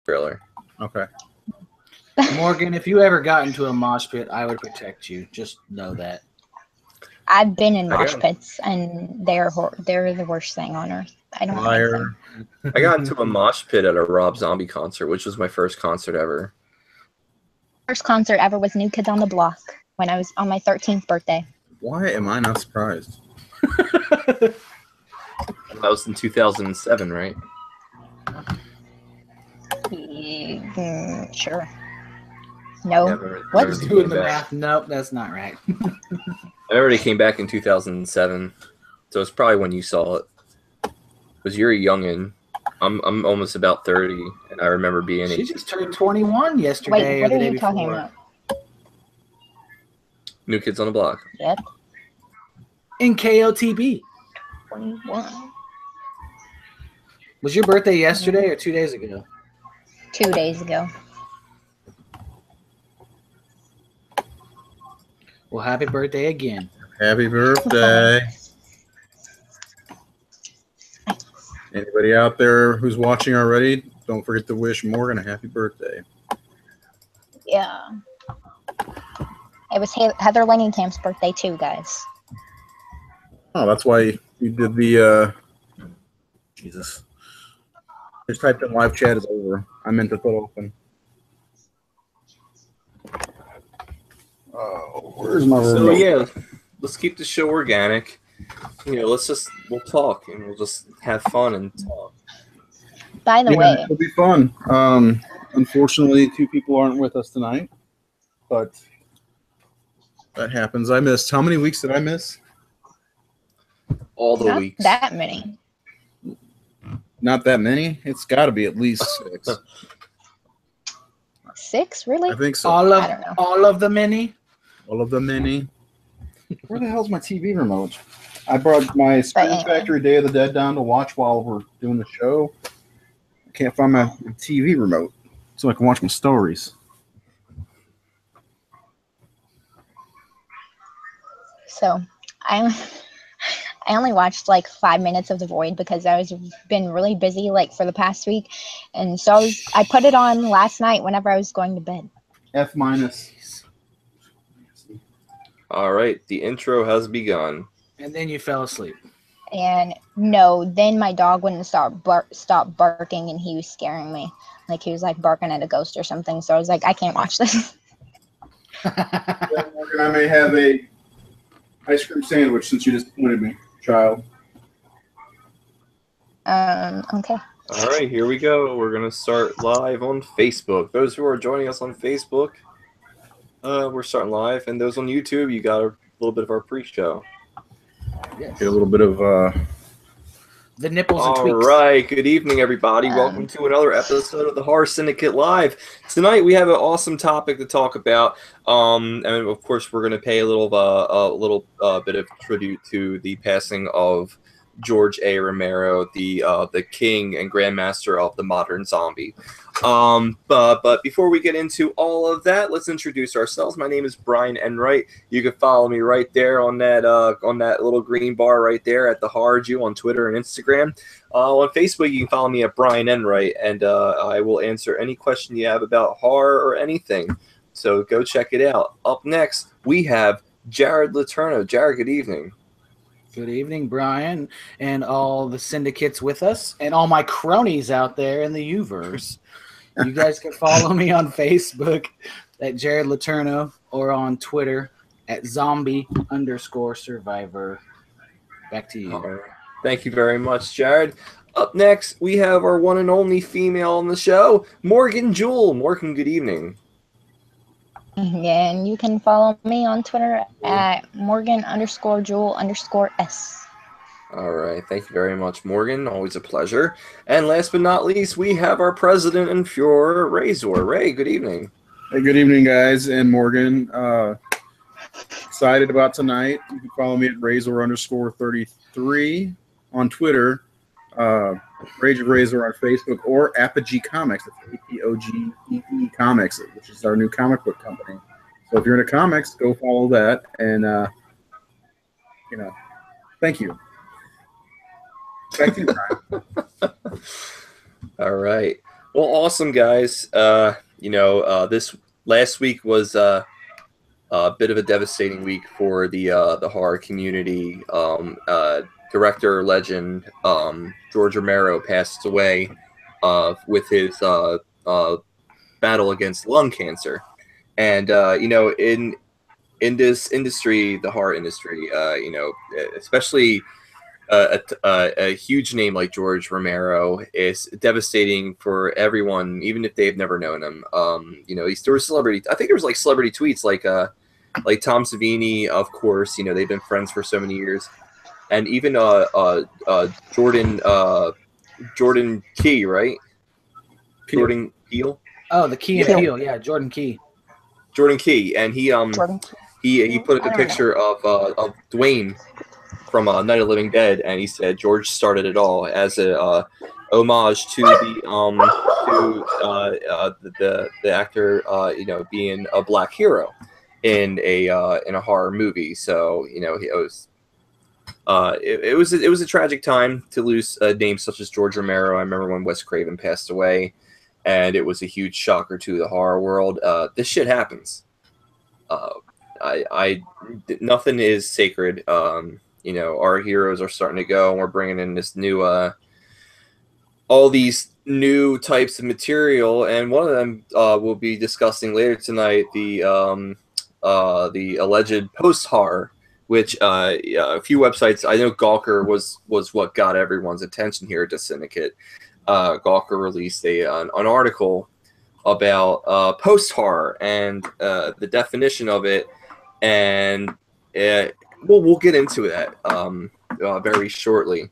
trailer. Okay. Morgan, if you ever got into a mosh pit, I would protect you. Just know that. I've been in mosh got- pits, and they're the worst thing on earth. I don't like them. I got into a mosh pit at a Rob Zombie concert, which was my first concert ever. First concert ever was New Kids on the Block when I was on my 13th birthday. Why am I not surprised? That was in 2007, right? Sure. No. Yeah, I remember- What? remember Just they doing came the back. math. Nope, that's not right. I already came back in 2007, so it's probably when you saw it. Because you're a youngin'. I'm almost about 30, and I remember being She 18. just turned 21 yesterday Wait, what or are the day you talking before. about? New Kids on the Block. Yep. In KOTB. 21. Was your birthday yesterday or 2 days ago? 2 days ago. Well, happy birthday again. Happy birthday. Anybody out there who's watching already, don't forget to wish Morgan a happy birthday. Yeah. It was Heather Langingham's birthday too, guys. Oh, that's why you did the Jesus. Just typed in live chat is over. I meant to put open. Oh, where's my So remote? yeah, let's keep the show organic. We'll talk and we'll just have fun and talk. By the Yeah, way, it'll be fun. Unfortunately, 2 people aren't with us tonight, but that happens. I missed. How many weeks did I miss? All the not weeks. that many. Not that many. It's got to be at least 6. 6, really? I think so. All I don't know. of the many. All of the many. Where the hell's my TV remote? I brought my Screen anyway. Factory Day of the Dead down to watch while we're doing the show. I can't find my TV remote so I can watch my stories. So, I only watched like 5 minutes of The Void because I was been really busy like for the past week, and so I put it on last night whenever I was going to bed. F minus. All right, the intro has begun. And then you fell asleep. And no, then my dog wouldn't stop barking, and he was scaring me. Like he was like barking at a ghost or something. So I was like, I can't watch this. Morgan, I may have a ice cream sandwich since you disappointed me, child. Okay. All right, here we go. We're going to start live on Facebook. Those who are joining us on Facebook, we're starting live. And those on YouTube, you got a little bit of our pre-show. Yes. Get a little bit of The nipples and All tweaks. right, good evening, everybody. Welcome to another episode of the Horror Syndicate Live. Tonight we have an awesome topic to talk about, and of course we're going to pay a little bit of tribute to the passing of George A. Romero, the king and grandmaster of the modern zombie. But before we get into all of that, let's introduce ourselves. My name is Brian Enright. You can follow me right there on that little green bar right there at the Horror Jew on Twitter and Instagram. On Facebook, you can follow me at Brian Enright, and I will answer any question you have about horror or anything. So go check it out. Up next, we have Jared Letourneau. Jared, good evening. Good evening, Brian, and all the syndicates with us, and all my cronies out there in the U-verse. You guys can follow me on Facebook at Jared Letourneau or on Twitter at zombie_survivor. Back to you. All right. Thank you very much, Jared. Up next, we have our one and only female on the show, Morgan Jewell. Morgan, good evening. And you can follow me on Twitter at Morgan_Jewel_S. All right. Thank you very much, Morgan. Always a pleasure. And last but not least, we have our president and Fuhrer, Razor. Ray, good evening. Hey, good evening, guys, and Morgan. Excited about tonight. You can follow me at Razor_33 on Twitter, Rage of Razor on Facebook, or Apogee Comics. It's APOGEE Comics, which is our new comic book company. So if you're into comics, go follow that, and thank you. Back to you, Brian. All right. Well, awesome, guys. This last week was a bit of a devastating week for the horror community. Director legend George Romero passed away with his battle against lung cancer, and in this industry, the horror industry, especially a huge name like George Romero is devastating for everyone, even if they've never known him. There was celebrity. I think there was like celebrity tweets, like Tom Savini, of course. They've been friends for so many years, and even Jordan Key, right? Peele. Jordan Peele. Oh, the Key and Yeah. Peele, yeah, Jordan Key. Jordan Key, and he Jordan. he put up I a don't know. picture of Dwayne from Night of the Living Dead, and he said George started it all as a homage to the actor being a black hero in a horror movie. So it was a tragic time to lose names such as George Romero. I remember when Wes Craven passed away, and it was a huge shocker to the horror world. This shit happens. Nothing is sacred. Our heroes are starting to go, and we're bringing in this new, all these new types of material, and one of them we'll be discussing later tonight. The alleged post horror, which a few websites. I know Gawker was what got everyone's attention here at the Syndicate. Gawker released an article about post horror and the definition of it, and we'll get into that very shortly.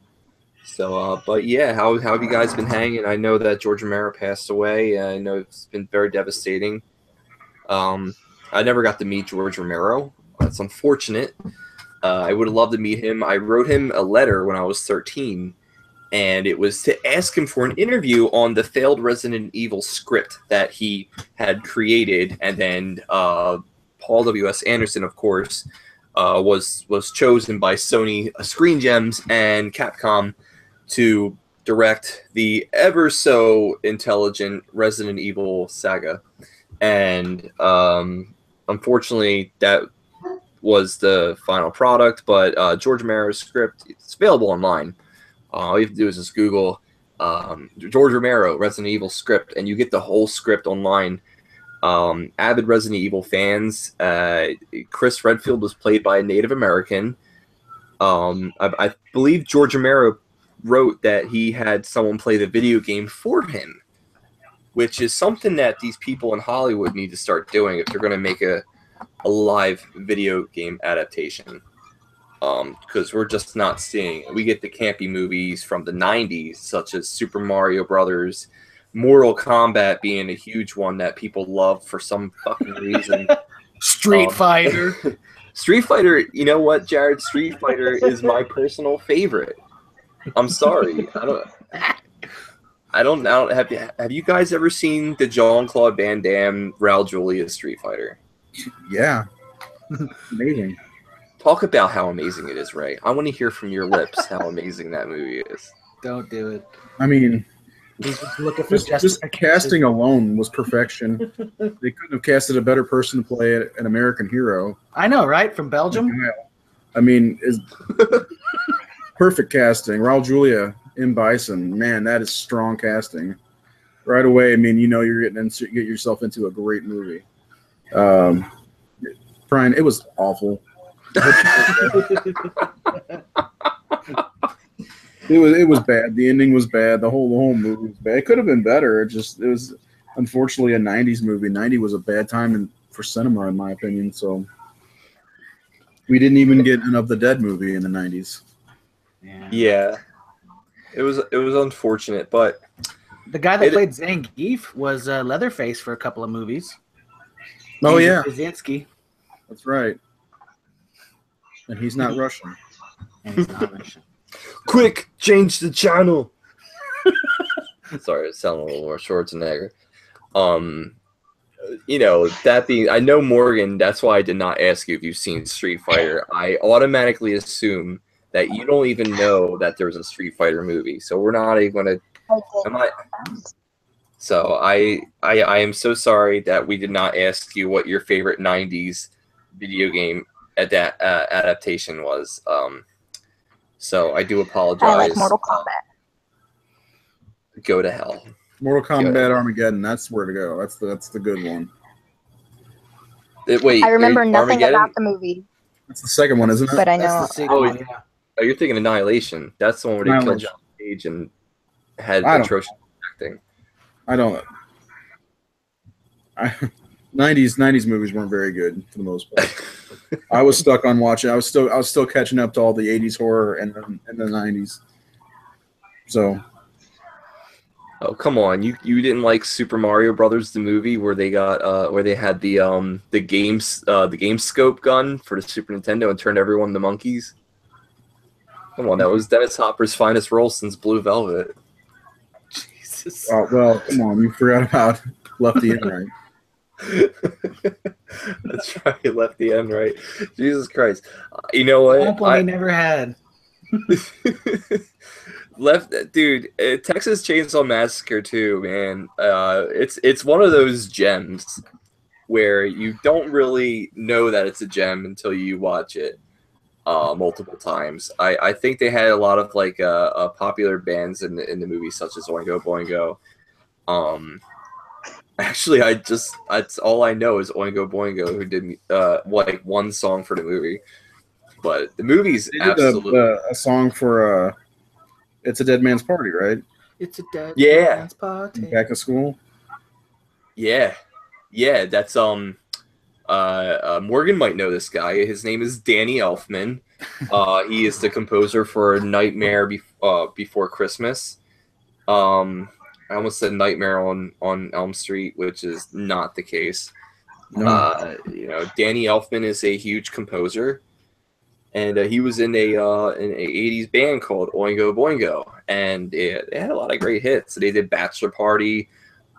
So, but yeah, how have you guys been hanging? I know that George Romero passed away. I know it's been very devastating. I never got to meet George Romero. That's unfortunate. I would have loved to meet him. I wrote him a letter when I was 13, and it was to ask him for an interview on the failed Resident Evil script that he had created, and then Paul W.S. Anderson, of course, was chosen by Sony Screen Gems and Capcom to direct the ever so intelligent Resident Evil saga. And unfortunately, that was the final product. But George Romero's script, it's available online. All you have to do is just Google George Romero Resident Evil script, and you get the whole script online. Avid Resident Evil fans, Chris Redfield was played by a Native American. I believe George Romero wrote that he had someone play the video game for him, which is something that these people in Hollywood need to start doing if they're going to make a live video game adaptation. Because we're just not seeing it. We get the campy movies from the 90s, such as Super Mario Brothers, Mortal Kombat being a huge one that people love for some fucking reason. Street Fighter. Street Fighter, you know what, Jared? Street Fighter is my personal favorite. I'm sorry. I don't know. Have you guys ever seen the Jean-Claude Van Damme Raul Julia Street Fighter? Yeah. Amazing. Talk about how amazing it is, Ray. I want to hear from your lips how amazing that movie is. Don't do it. I mean, He's just looking for just casting alone was perfection. They couldn't have casted a better person to play an American hero. I know, right? From Belgium? I mean, is perfect casting. Raul Julia, M. Bison, man, that is strong casting. Right away, I mean, you're get yourself into a great movie. Brian, it was awful. It was bad. The ending was bad. The whole movie was bad. It could have been better. It was unfortunately a 90s movie. 90 was a bad time for cinema, in my opinion. So we didn't even get an Of the Dead movie in the 90s. Yeah. It was unfortunate, but the guy that played Zangief was Leatherface for a couple of movies. Oh, yeah. Krasinski. That's right. And he's not Russian. And he's not Russian. Quick, change the channel. Sorry, it's sounding a little more Schwarzenegger. That being, I know Morgan. That's why I did not ask you if you've seen Street Fighter. I automatically assume that you don't even know that there's a Street Fighter movie. So we're not even going to. So I am so sorry that we did not ask you what your favorite '90s video game adaptation was. So I do apologize. I like Mortal Kombat. Go to hell. Mortal Kombat Armageddon. That's where to go. That's the good one. Wait, I remember nothing Armageddon? about the movie, That's the second one, isn't it? but I That's know. the sequel. Oh, Yeah. Oh, you're thinking Annihilation. That's the one where they killed Annihilation. John Cage and had I don't- atrocious acting. I don't. 90s movies weren't very good for the most part. I was stuck on watching. I was still catching up to all the 80s horror and the 90s. So Oh, come on. You didn't like Super Mario Brothers the movie where they got where they had the game scope gun for the Super Nintendo and turned everyone into monkeys? Come on, that was Dennis Hopper's finest role since Blue Velvet. Jesus. oh, well, come on, you forgot about Lefty and Right. That's right, left the end right. Jesus Christ. You know what? Example he never had. Dude, Texas Chainsaw Massacre 2, man. It's one of those gems where you don't really know that it's a gem until you watch it multiple times. I think they had a lot of like popular bands in the movie, such as Oingo Boingo. Actually, that's all I know is Oingo Boingo, who did like one song for the movie. But the movie's They did absolutely a song for It's a Dead Man's Party, right? It's a dead Yeah. man's party. Back to School. yeah. That's Morgan might know this guy. His name is Danny Elfman. He is the composer for Nightmare Before Christmas. I almost said Nightmare on Elm Street, which is not the case. No. Danny Elfman is a huge composer, and he was in a 80s band called Oingo Boingo, and they had a lot of great hits. They did Bachelor Party,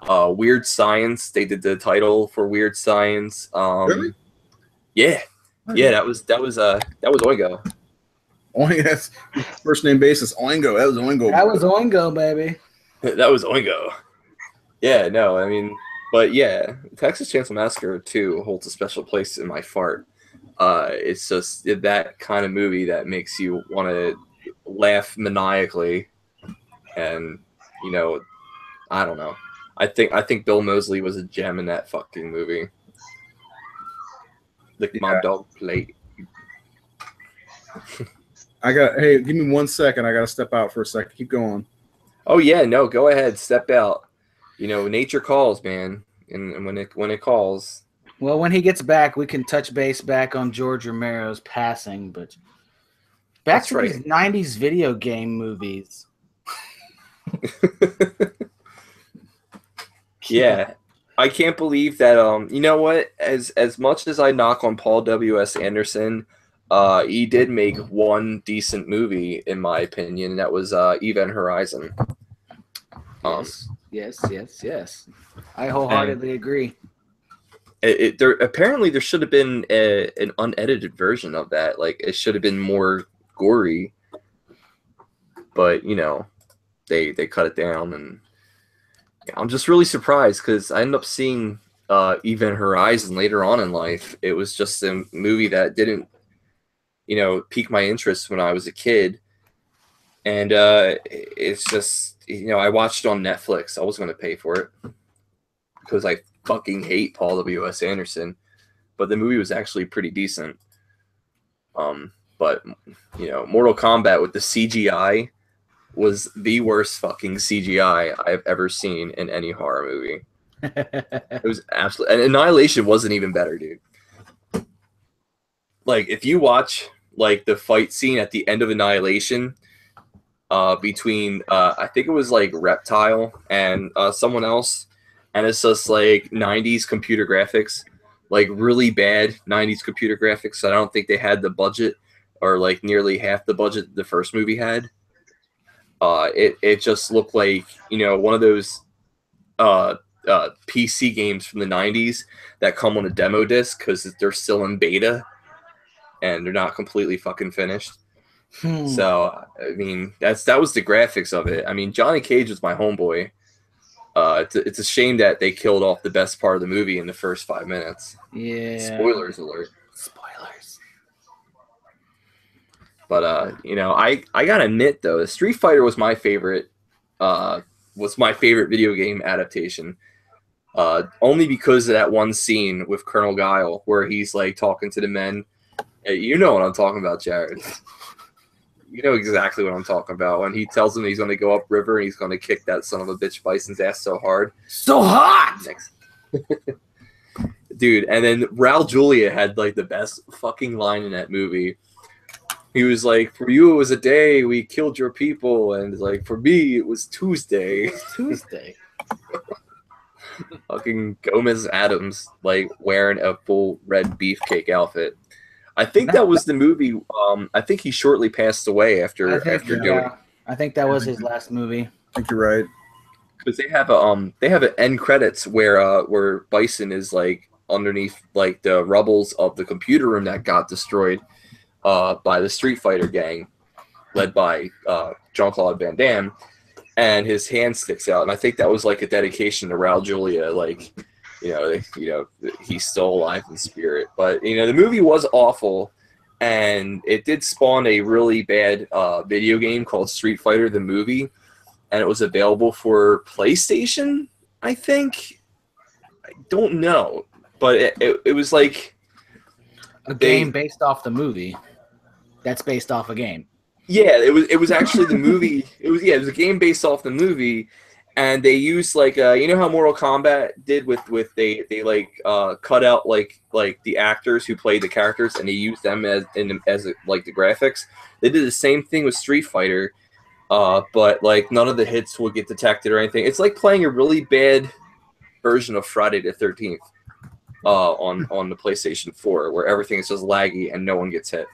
Weird Science. They did the title for Weird Science. Really? Yeah, that was Oingo. Oingo, that's first name basis. Oingo. That was Oingo. That was Oingo, baby. That was Oingo. Yeah, no, I mean, but yeah, Texas Chainsaw Massacre 2 holds a special place in my fart. It's just that kind of movie that makes you want to laugh maniacally, and I don't know. I think Bill Moseley was a gem in that fucking movie. Lick my dog plate. Hey, give me 1 second. I gotta step out for a second. Keep going. Oh yeah, no, go ahead, step out. Nature calls, man, and when it calls. Well, when he gets back, we can touch base back on George Romero's passing, but back That's to right. these 90s video game movies. Yeah, I can't believe that. You know what? As much as I knock on Paul W.S. Anderson, he did make one decent movie, in my opinion, and that was Event Horizon. Yes. I wholeheartedly agree. Apparently there should have been an unedited version of that. Like, it should have been more gory, but they cut it down, and I'm just really surprised because I ended up seeing Event Horizon later on in life. It was just a movie that didn't pique my interest when I was a kid, and it's just I watched it on Netflix. I wasn't going to pay for it because I fucking hate Paul W.S. Anderson, but the movie was actually pretty decent. But Mortal Kombat with the CGI was the worst fucking CGI I've ever seen in any horror movie. It was absolutely, and Annihilation wasn't even better, dude. Like, if you watch like the fight scene at the end of Annihilation, between I think it was like Reptile and someone else, and it's just like 90s computer graphics, like really bad 90s computer graphics. I don't think they had the budget, or like nearly half the budget the first movie had. It just looked like one of those PC games from the 90s that come on a demo disc because they're still in beta and they're not completely fucking finished. So I mean that was the graphics of it. I mean, Johnny Cage was my homeboy. it's a shame that they killed off the best part of the movie in the first 5 minutes. Yeah. Spoilers alert. Spoilers. But I gotta admit though, Street Fighter was my favorite. Was my favorite video game adaptation. Only because of that one scene with Colonel Guile where he's like talking to the men. Hey, you know what I'm talking about, Jared. You know exactly what I'm talking about when he tells him he's going to go upriver and he's going to kick that son of a bitch Bison's ass so hard. So hot! Dude, and then Raul Julia had like the best fucking line in that movie. He was like, for you it was a day we killed your people, and like for me it was Tuesday. Tuesday. Fucking Gomez Adams like wearing a full red beefcake outfit. I think that was the movie. I think he shortly passed away after doing it. I think that was his last movie. I think you're right. Because they have an end credits where Bison is like underneath like the rubbles of the computer room that got destroyed by the Street Fighter gang, led by Jean-Claude Van Damme, and his hand sticks out. And I think that was like a dedication to Raul Julia, like. He's still alive in spirit. But the movie was awful, and it did spawn a really bad video game called Street Fighter the movie, and it was available for PlayStation. I think I don't know, but it was like a game based off the movie. That's based off a game. Yeah, it was actually the movie. It was a game based off the movie. And they used like how Mortal Kombat did with they cut out like the actors who played the characters and they used them as like the graphics. They did the same thing with Street Fighter, but like none of the hits would get detected or anything. It's like playing a really bad version of Friday the 13th on the PlayStation 4, where everything is just laggy and no one gets hit.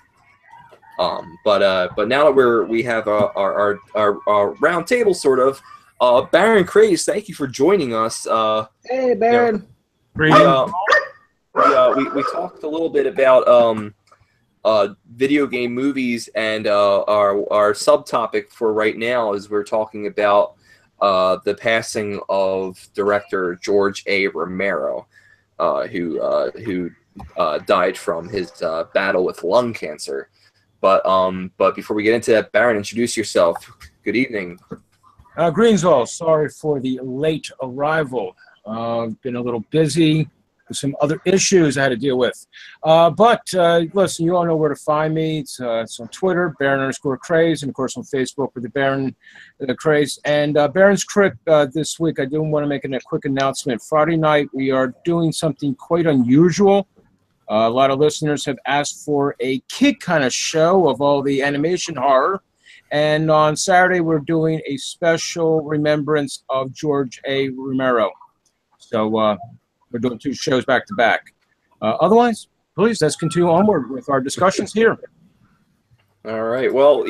But now that we have our round table sort of. Baron Craze, thank you for joining us. Hey, Baron. We talked a little bit about video game movies, and our subtopic for right now is we're talking about the passing of director George A. Romero, who died from his battle with lung cancer. But before we get into that, Baron, introduce yourself. Good evening. Greenswell, sorry for the late arrival. Been a little busy with some other issues I had to deal with. But listen, you all know where to find me. It's on Twitter, Baron_Craze, and of course on Facebook with the Baron Craze. And Baron's Crypt this week, I do want to make a quick announcement. Friday night, we are doing something quite unusual. A lot of listeners have asked for a kid kind of show of all the animation horror. And on Saturday, we're doing a special remembrance of George A. Romero. So we're doing 2 shows back to back. Otherwise, please, let's continue onward with our discussions here. All right. Well,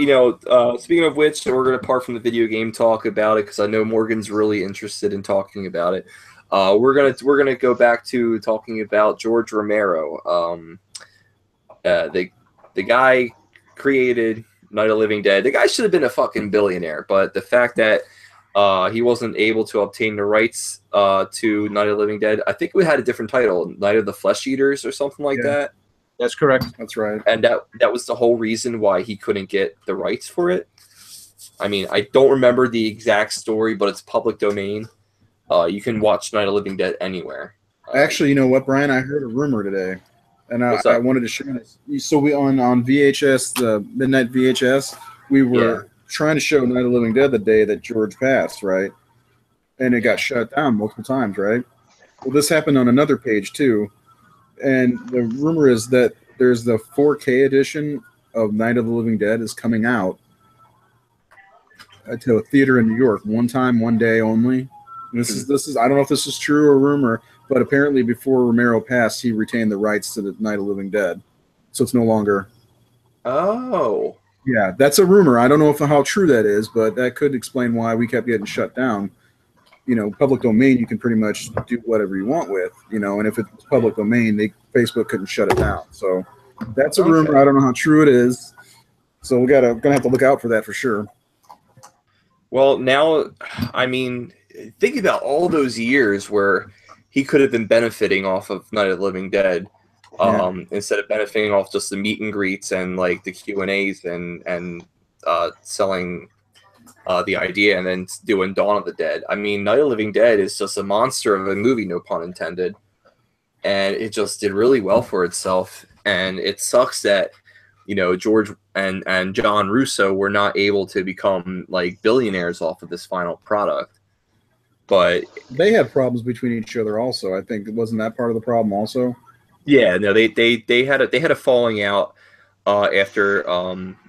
speaking of which, we're going to part from the video game talk about it because I know Morgan's really interested in talking about it. We're gonna go back to talking about George Romero. The guy created Night of the Living Dead. The guy should have been a fucking billionaire, but the fact that he wasn't able to obtain the rights to Night of the Living Dead, I think we had a different title, Night of the Flesh Eaters or something like that. That's correct. That's right. And that was the whole reason why he couldn't get the rights for it. I mean, I don't remember the exact story, but it's public domain. You can watch Night of the Living Dead anywhere. Actually, you know what, Brian? I heard a rumor today. And I wanted to share this. So we on VHS, the midnight VHS, we were trying to show Night of the Living Dead the day that George passed, right? And it got shut down multiple times, right? Well, this happened on another page too. And the rumor is that there's the 4K edition of Night of the Living Dead is coming out to a theater in New York, one time, one day only. This is I don't know if this is true or rumor, but apparently before Romero passed, he retained the rights to the Night of the Living Dead. So it's no longer. Oh. Yeah, that's a rumor. I don't know how true that is, but that could explain why we kept getting shut down. Public domain, you can pretty much do whatever you want with, and if it's public domain, Facebook couldn't shut it down. So that's a rumor. I don't know how true it is. So gonna have to look out for that for sure. Well, now, I mean, think about all those years where he could have been benefiting off of Night of the Living Dead, instead of benefiting off just the meet and greets and like the Q&As and selling the idea and then doing Dawn of the Dead. I mean, Night of the Living Dead is just a monster of a movie, no pun intended, and it just did really well for itself. And it sucks that, you know, George and John Russo were not able to become like billionaires off of this final product. But they had problems between each other also. I think wasn't that part of the problem also? Yeah, no, they had a falling out after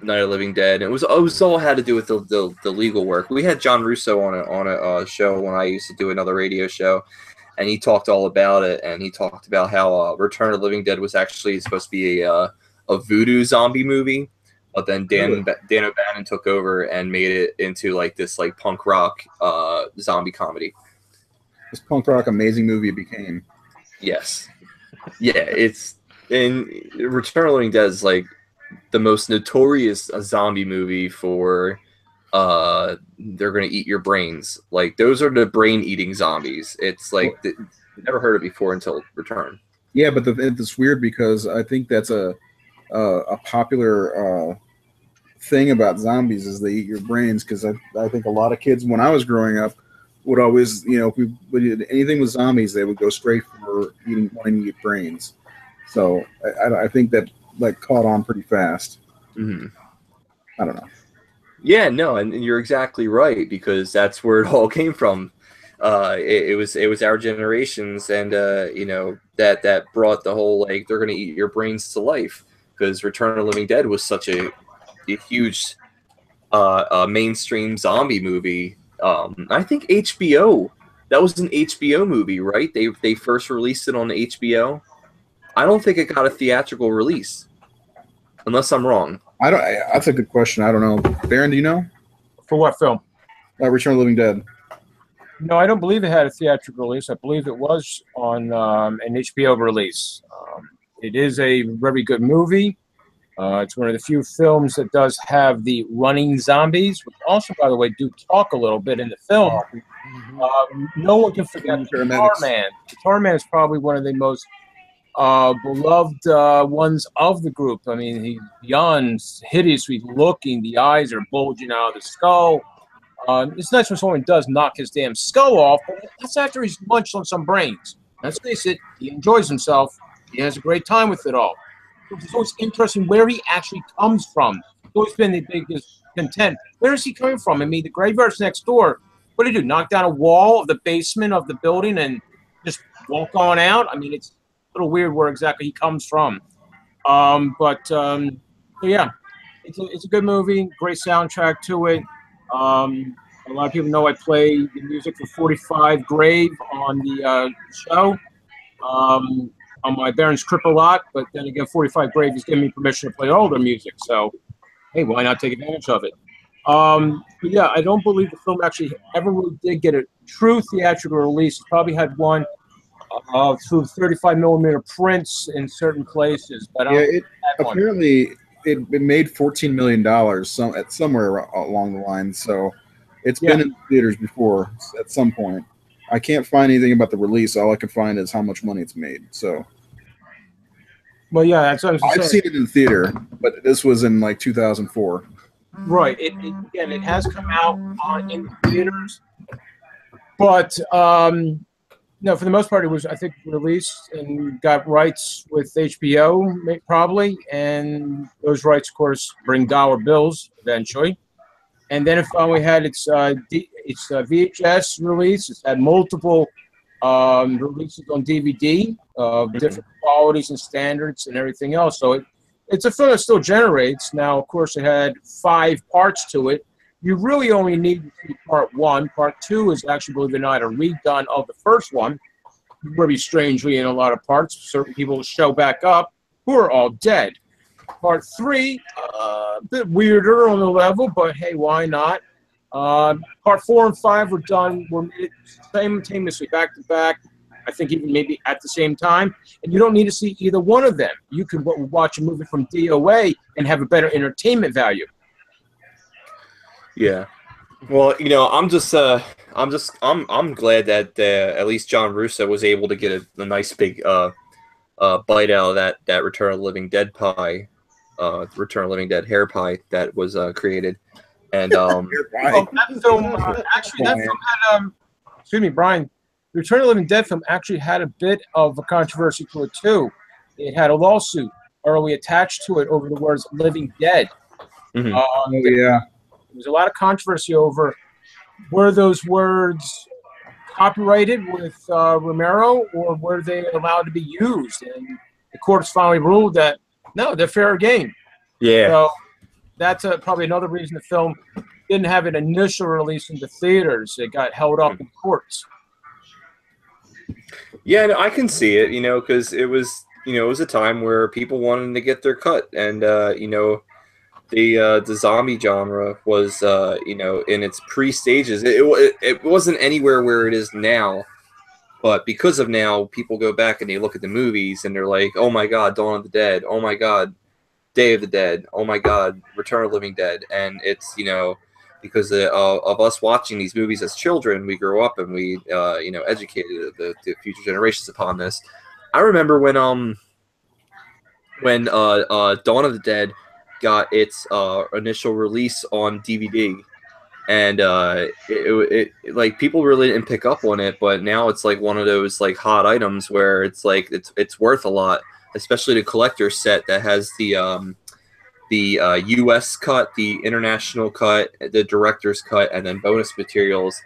Night of the Living Dead. It was all had to do with the legal work. We had John Russo on a show when I used to do another radio show, and he talked all about it. And he talked about how Return of the Living Dead was actually supposed to be a voodoo zombie movie, but then Dan O'Bannon took over and made it into like this like punk rock zombie comedy. This punk rock amazing movie it became. Yes. Yeah, it's in Return of the Living Dead is like the most notorious zombie movie for they're gonna eat your brains. Like those are the brain eating zombies. It's like never heard it before until Return. Yeah, but it's weird because I think that's a popular thing about zombies is they eat your brains, because I think a lot of kids when I was growing up would always, you know, if we did anything with zombies, they would go straight for wanting to eat brains. So I think that like caught on pretty fast. Mm-hmm. I don't know. Yeah, no, and you're exactly right, because that's where it all came from. It was our generations, and you know, that brought the whole like they're gonna eat your brains to life, because Return of the Living Dead was such a huge mainstream zombie movie. I think HBO, that was an HBO movie, right? They first released it on HBO. I don't think it got a theatrical release, unless I'm wrong. That's a good question. I don't know. Baron, do you know? For what film? Return of the Living Dead. No, I don't believe it had a theatrical release. I believe it was on an HBO release. It is a very good movie. It's one of the few films that does have the running zombies, which also, by the way, do talk a little bit in the film. No one can forget the Guitar Man. Guitar Man is probably one of the most beloved ones of the group. I mean, he's beyond hideously looking. The eyes are bulging out of the skull. It's nice when someone does knock his damn skull off, but that's after he's munched on some brains. Let's face it, he enjoys himself. He has a great time with it all. It's always interesting where he actually comes from. It's always been the biggest content. Where is he coming from? I mean, the graveyard's next door. What did he do? Knock down a wall of the basement of the building and just walk on out? I mean, it's a little weird where exactly he comes from. Yeah, it's a good movie. Great soundtrack to it. A lot of people know I play the music for 45 Grave on the show. On my Baron's Crip a lot, but then again, 45 Grave has given me permission to play all their music, so hey, why not take advantage of it? But yeah, I don't believe the film actually ever really did get a true theatrical release. It probably had one through 35 millimeter prints in certain places, but apparently it made $14 million somewhere along the line, so it's been in theaters before at some point. I can't find anything about the release. All I can find is how much money it's made. So, well, yeah, that's what I've seen it in theater, but this was in like 2004. Right. It has come out in theaters, but no, for the most part, it was, I think, released and got rights with HBO probably, and those rights, of course, bring dollar bills eventually. And then it finally had its VHS release. It's had multiple releases on DVD of different qualities and standards and everything else. So it's a film that still generates. Now, of course, it had 5 parts to it. You really only need to see part 1. Part 2 is actually, believe it or not, a redone of the first one. Very strangely, in a lot of parts, certain people show back up who are all dead. Part 3, a bit weirder on the level, but hey, why not? Part 4 and 5 were made simultaneously, back to back. I think even maybe at the same time. And you don't need to see either one of them. You can watch a movie from DOA and have a better entertainment value. Yeah. Well, I'm glad that at least John Russo was able to get a nice big bite out of that Return of the Living Dead pie, Return of the Living Dead hair pie that was created, and Well, that film actually, that film had excuse me, Brian. The Return of the Living Dead film actually had a bit of a controversy to it too. It had a lawsuit early attached to it over the words "Living Dead." Mhm. Oh yeah, There was a lot of controversy over were those words copyrighted with Romero, or were they allowed to be used? And the courts finally ruled that no, they're fair game. yeah. So that's probably another reason the film didn't have an initial release into theaters. It got held up in courts. Yeah, no, I can see it, because it was a time where people wanted to get their cut, and the zombie genre was in its pre-stages. It wasn't anywhere where it is now, but because of now, people go back and they look at the movies and they're like, oh my God, Dawn of the Dead, oh my God, Day of the Dead, oh my God, Return of the Living Dead, and it's because of us watching these movies as children, we grew up and we educated the future generations upon this. I remember when Dawn of the Dead got its initial release on DVD, and like people really didn't pick up on it, but now it's like one of those like hot items where it's like it's worth a lot, especially the collector set that has the U.S. cut, the international cut, the director's cut, and then bonus materials.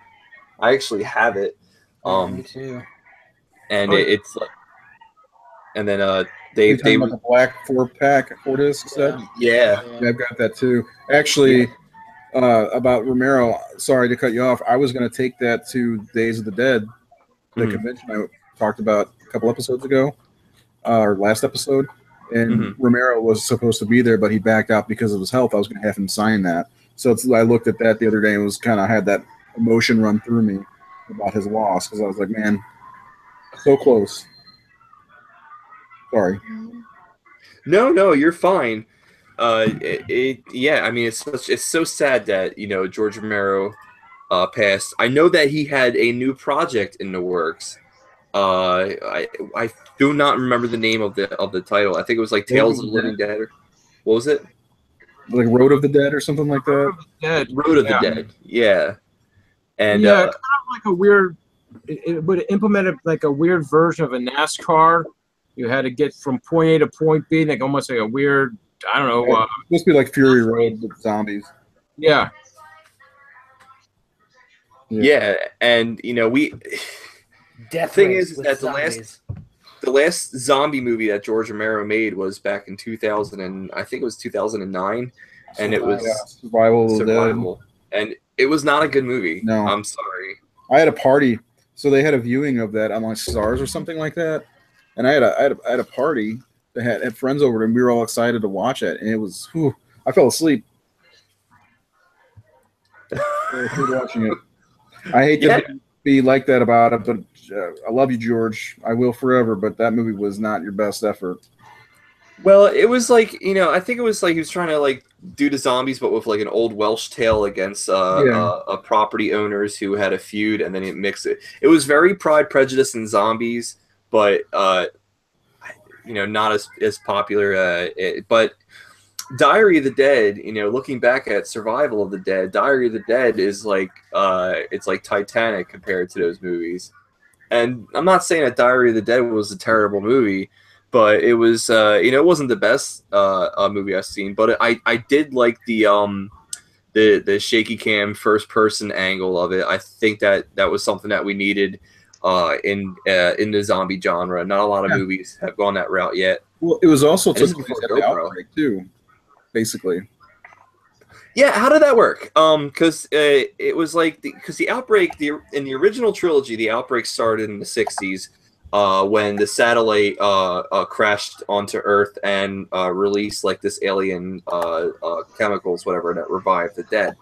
I actually have it, Me too. and Oh, it's and then you're they talking about the black 4-disc set. yeah. Yeah, I've got that too. Actually, about Romero. Sorry to cut you off. I was going to take that to Days of the Dead, the Mhm. convention I talked about a couple episodes ago, or last episode. And Mhm. Romero was supposed to be there, but he backed out because of his health. I was going to have him sign that. So I looked at that the other day and was kind of had that emotion run through me about his loss because I was like, man, so close. Sorry. No, you're fine. Yeah, I mean, it's so sad that George Romero passed. I know that he had a new project in the works. I do not remember the name of the title. I think it was like Road Tales of of the the Living Dead. What was it? Like Road of the Dead or something like that. Dead. Road of the Yeah. Dead. Yeah, and Yeah, kind of like a weird. It would implement like a weird version of a NASCAR. You had to get from point A to point B, like almost like a weird. I don't know. It's supposed to be like Fury Road with zombies. Yeah, yeah, and we. Death Thing race is with that zombies. the last zombie movie that George Romero made was back in 2000, and I think it was 2009, and it was Survival of the Dead. Survival, and it was not a good movie. No. I'm sorry. I had a party, so they had a viewing of that on like Stars or something like that, and I had a party that had friends over, and we were all excited to watch it, and it was, whew, I fell asleep. Watching it. I hate to be like that about it, but I love you, George. I will forever. But that movie was not your best effort. Well, it was like I think it was like he was trying to like do the zombies, but with like an old Welsh tale against property owners who had a feud, and then he mixed it. It was very Pride, Prejudice, and Zombies, but not as popular. But Diary of the Dead, looking back at Survival of the Dead, Diary of the Dead is like it's like Titanic compared to those movies. And I'm not saying that Diary of the Dead was a terrible movie, but it was it wasn't the best movie I've seen. But I did like the shaky cam first person angle of it. I think that was something that we needed in the zombie genre. Not a lot of movies have gone that route yet. Well, it was also This took is place before at the GoPro. outbreak too, basically. Yeah, how did that work? Because it was like because the outbreak, in the original trilogy, the outbreak started in the '60s when the satellite crashed onto Earth and released like this alien chemicals, whatever, that revived the dead.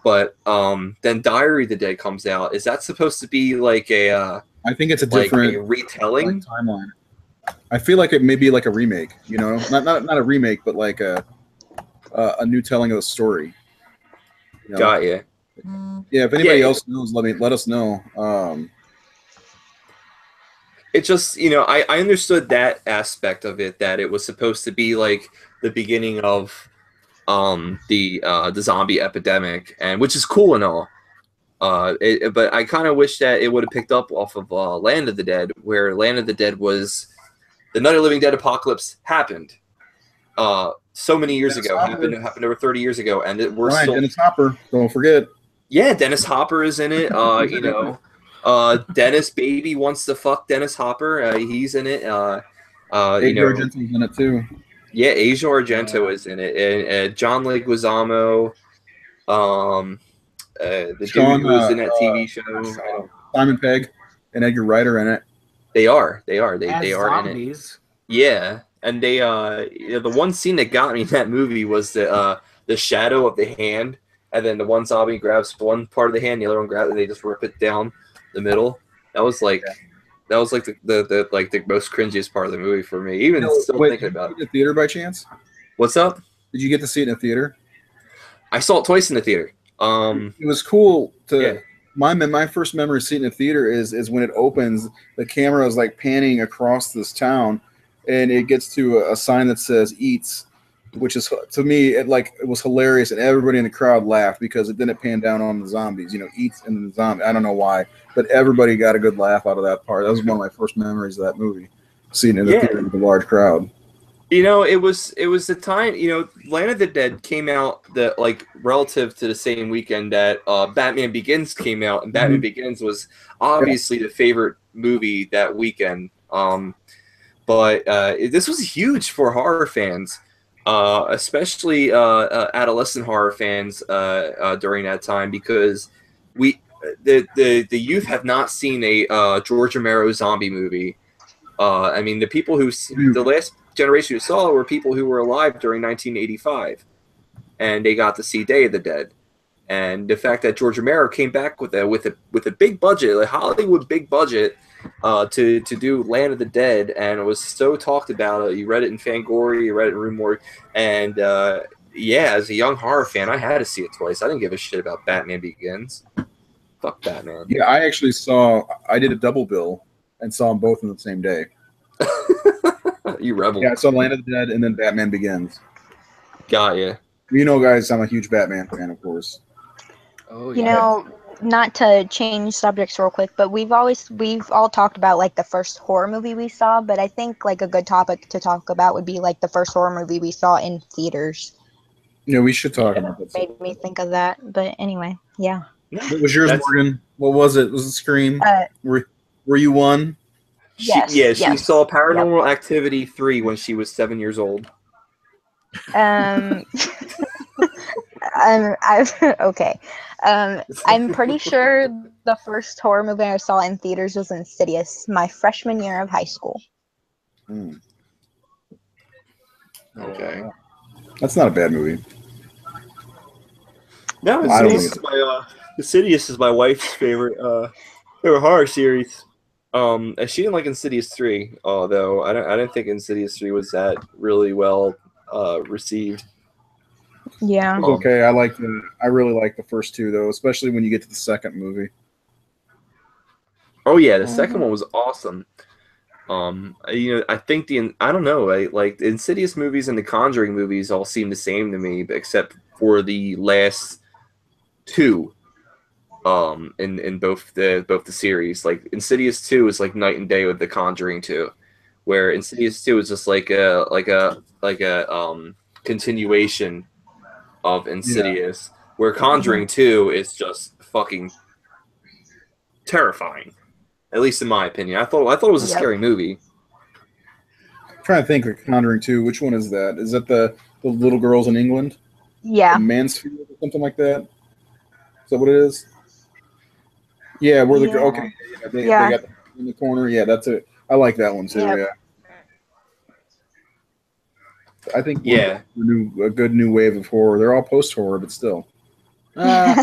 But then Diary of the Dead comes out. Is that supposed to be like a? I think it's a like different a retelling timeline. I feel like it may be like a remake. Not a remake, but like a new telling of the story. Got you. Yeah, if anybody else knows, let us know. It just, you know, I understood that aspect of it, that it was supposed to be like the beginning of the zombie epidemic, and which is cool and all. But I kind of wish that it would have picked up off of Land of the Dead, where Land of the Dead was the Night of the Living Dead apocalypse happened so many years ago, happened over 30 years ago, and we're Right, still. Dennis Hopper, don't forget. Yeah, Dennis Hopper is in it. You know, Dennis Baby wants to fuck Dennis Hopper. He's in it. You know, Argento's in it too. yeah, Asia Argento is in it, and John Leguizamo, the Sean, dude who was in that TV show. Simon Pegg and Edgar Wright are in it. They are As are in it. zombies. Yeah, and they you know, the one scene that got me in that movie was the shadow of the hand, and then the one zombie grabs one part of the hand, the other one grabs it, and they just rip it down the middle. That was like the like the most cringiest part of the movie for me. Even still thinking about it. Did you see it in the theater by chance? What's up? Did you get to see it in the theater? I saw it twice in the theater. It was cool to. Yeah. My first memory of seeing it in the theater is when it opens, the camera is like panning across this town, and it gets to a sign that says "Eats," which is, to me, it was hilarious, and everybody in the crowd laughed because it didn't pan down on the zombies. You know, "Eats" and the zombie. I don't know why, but everybody got a good laugh out of that part. That was one of my first memories of that movie, seeing it in the theater with a large crowd. You know, it was the time, you know, Land of the Dead came out relative to the same weekend that Batman Begins came out, and Batman Begins was obviously the favorite movie that weekend. But this was huge for horror fans, especially adolescent horror fans during that time, because the youth have not seen a George Romero zombie movie. I mean, the last generation who saw were people who were alive during 1985, and they got to see Day of the Dead. And the fact that George Romero came back with a big budget, a Hollywood big budget, to do Land of the Dead, and it was so talked about. You read it in Fangoria, you read it in Rue Morgue, and yeah, as a young horror fan, I had to see it twice. I didn't give a shit about Batman Begins. Fuck Batman. Yeah, I did a double bill and saw them both in the same day. You rebel. Yeah, I saw Land of the Dead and then Batman Begins. Got you. You know, guys, I'm a huge Batman fan, of course. Oh, yeah. You know, not to change subjects real quick, but we've all talked about like the first horror movie we saw, but I think like a good topic to talk about would be like the first horror movie we saw in theaters. Yeah, we should talk about that. Made me think of that, but anyway, yeah. What was yours, Morgan? What was it? Was it Scream? Were you one? Yes. She saw Paranormal Activity 3 when she was 7 years old. Okay. I'm pretty sure the first horror movie I saw in theaters was Insidious, my freshman year of high school. Okay. That's not a bad movie. No, Insidious is my wife's favorite horror series. She didn't like Insidious 3, although I didn't think Insidious 3 was that really well received. Yeah. Okay, I really like the first two though, especially when you get to the second movie. Oh yeah, the second one was awesome. You know, I think I don't know, like the Insidious movies and the Conjuring movies all seem the same to me, except for the last two. In both the series, like Insidious 2 is like night and day with the Conjuring 2, where Insidious 2 is just like a continuation of Insidious, where Conjuring 2 is just fucking terrifying, at least in my opinion. I thought it was a scary movie. I'm trying to think of Conjuring 2. Which one is that? Is that the little girls in England? Yeah. Mansfield or something like that? Is that what it is? Yeah, where the girl. Okay, they got in the corner. Yeah, that's it. I like that one too. Yep. Yeah, I think a good new wave of horror. They're all post horror, but still. No,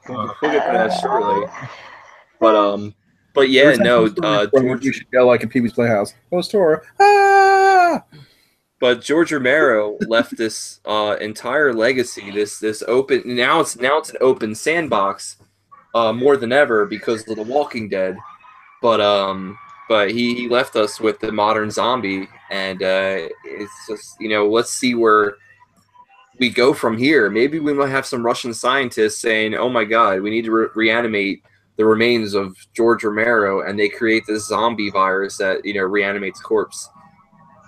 we'll get to that shortly. But yeah, no. George, we should yell like in Pee-wee's Playhouse. Post horror. Ah! But George Romero left this entire legacy. This open now it's an open sandbox more than ever because of The Walking Dead. But he left us with the modern zombie, and it's just let's see where we go from here. Maybe we might have some Russian scientists saying, "Oh my God, we need to reanimate the remains of George Romero," and they create this zombie virus that reanimates corpse.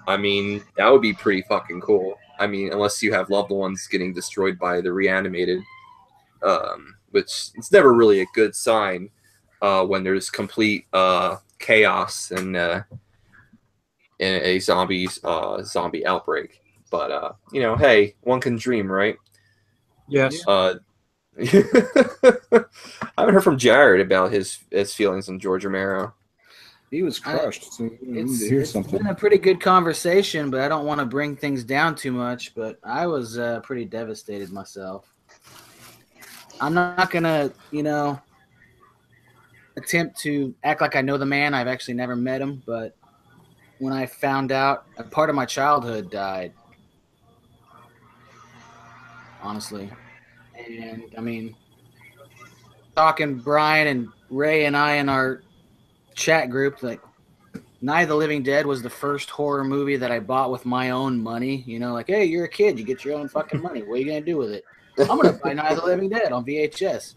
I mean, that would be pretty fucking cool. I mean, unless you have loved ones getting destroyed by the reanimated, which it's never really a good sign when there's complete chaos and in a zombie outbreak. But hey, one can dream, right? Yes. I haven't heard from Jared about his feelings on George Romero. He was crushed. So It's been a pretty good conversation, but I don't want to bring things down too much. But I was pretty devastated myself. I'm not gonna, attempt to act like I know the man. I've actually never met him, but when I found out, a part of my childhood died. Honestly, and I mean, talking Brian and Ray and I in our chat group, like Night of the Living Dead was the first horror movie that I bought with my own money. Like, hey, you're a kid, you get your own fucking money. What are you gonna do with it? I'm gonna buy Night of the Living Dead on VHS,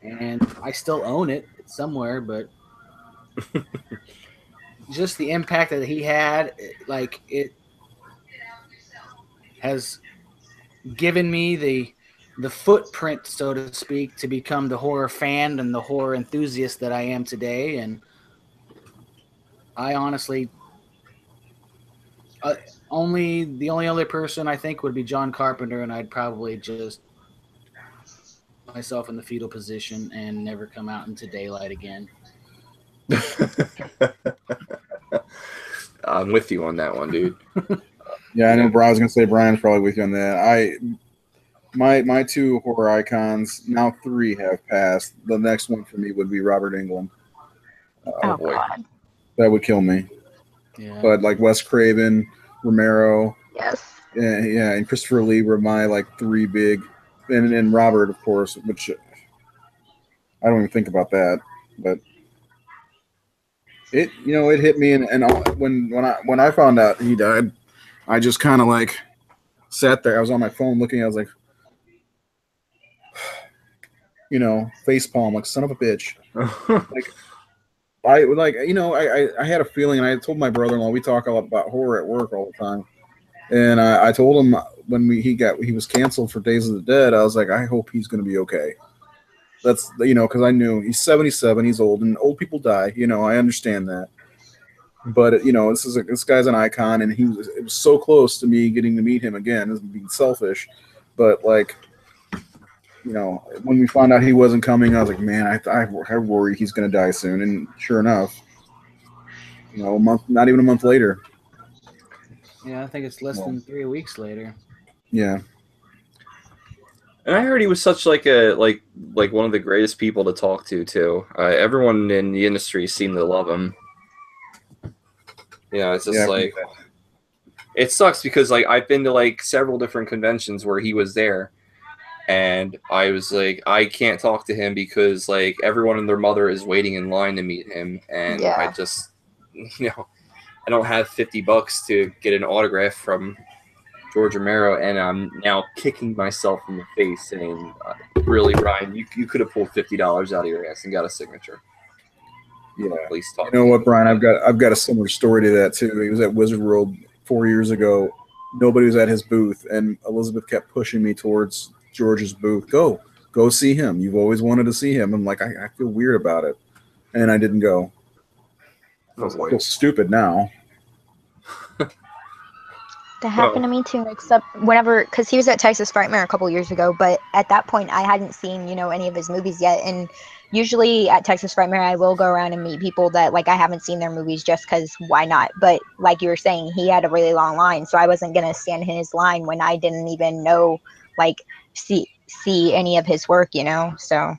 and I still own it somewhere. But just the impact that he had, like it has given me the footprint, so to speak, to become the horror fan and the horror enthusiast that I am today. And I honestly, the only other person I think would be John Carpenter, and I'd probably just put myself in the fetal position and never come out into daylight again. I'm with you on that one, dude. Yeah, I know. I was gonna say Brian's probably with you on that. My two horror icons, now 3 have passed. The next one for me would be Robert Englund. Oh boy. God. That would kill me. Yeah. But like Wes Craven, Romero, Yes. and Christopher Lee were my 3 big, and Robert, of course, which I don't even think about that, but it hit me, and when I found out he died, I just kind of sat there. I was on my phone looking. I was like, face palm, like son of a bitch. I had a feeling, and I told my brother-in-law, we talk a lot about horror at work all the time, and I told him when he was canceled for Days of the Dead, I was like, I hope he's going to be okay. That's because I knew he's 77, he's old, and old people die. I understand that, but this guy's an icon, and it was so close to me getting to meet him again, as being selfish, but when we found out he wasn't coming, I was like, man, I worry he's going to die soon. And sure enough, not even a month later. Yeah, I think it's less than 3 weeks later. Yeah. And I heard he was such like one of the greatest people to talk to too. Everyone in the industry seemed to love him. It's just it sucks because I've been to several different conventions where he was there. And I was like, I can't talk to him because everyone and their mother is waiting in line to meet him, and I just, I don't have $50 to get an autograph from George Romero, and I'm now kicking myself in the face, saying, "Really, Ryan, you could have pulled $50 out of your ass and got a signature." Yeah, at least talk. You know what, Brian? I've got a similar story to that too. He was at Wizard World 4 years ago. Nobody was at his booth, and Elizabeth kept pushing me towards George's booth. Go see him. You've always wanted to see him. I'm like, I feel weird about it, and I didn't go. I feel stupid now. That happened to me too, except whenever, because he was at Texas Frightmare a couple years ago, but at that point I hadn't seen, any of his movies yet. And usually at Texas Frightmare I will go around and meet people that I haven't seen their movies just because why not? But like you were saying, he had a really long line, so I wasn't going to stand in his line when I didn't even know, see any of his work, so. Yeah.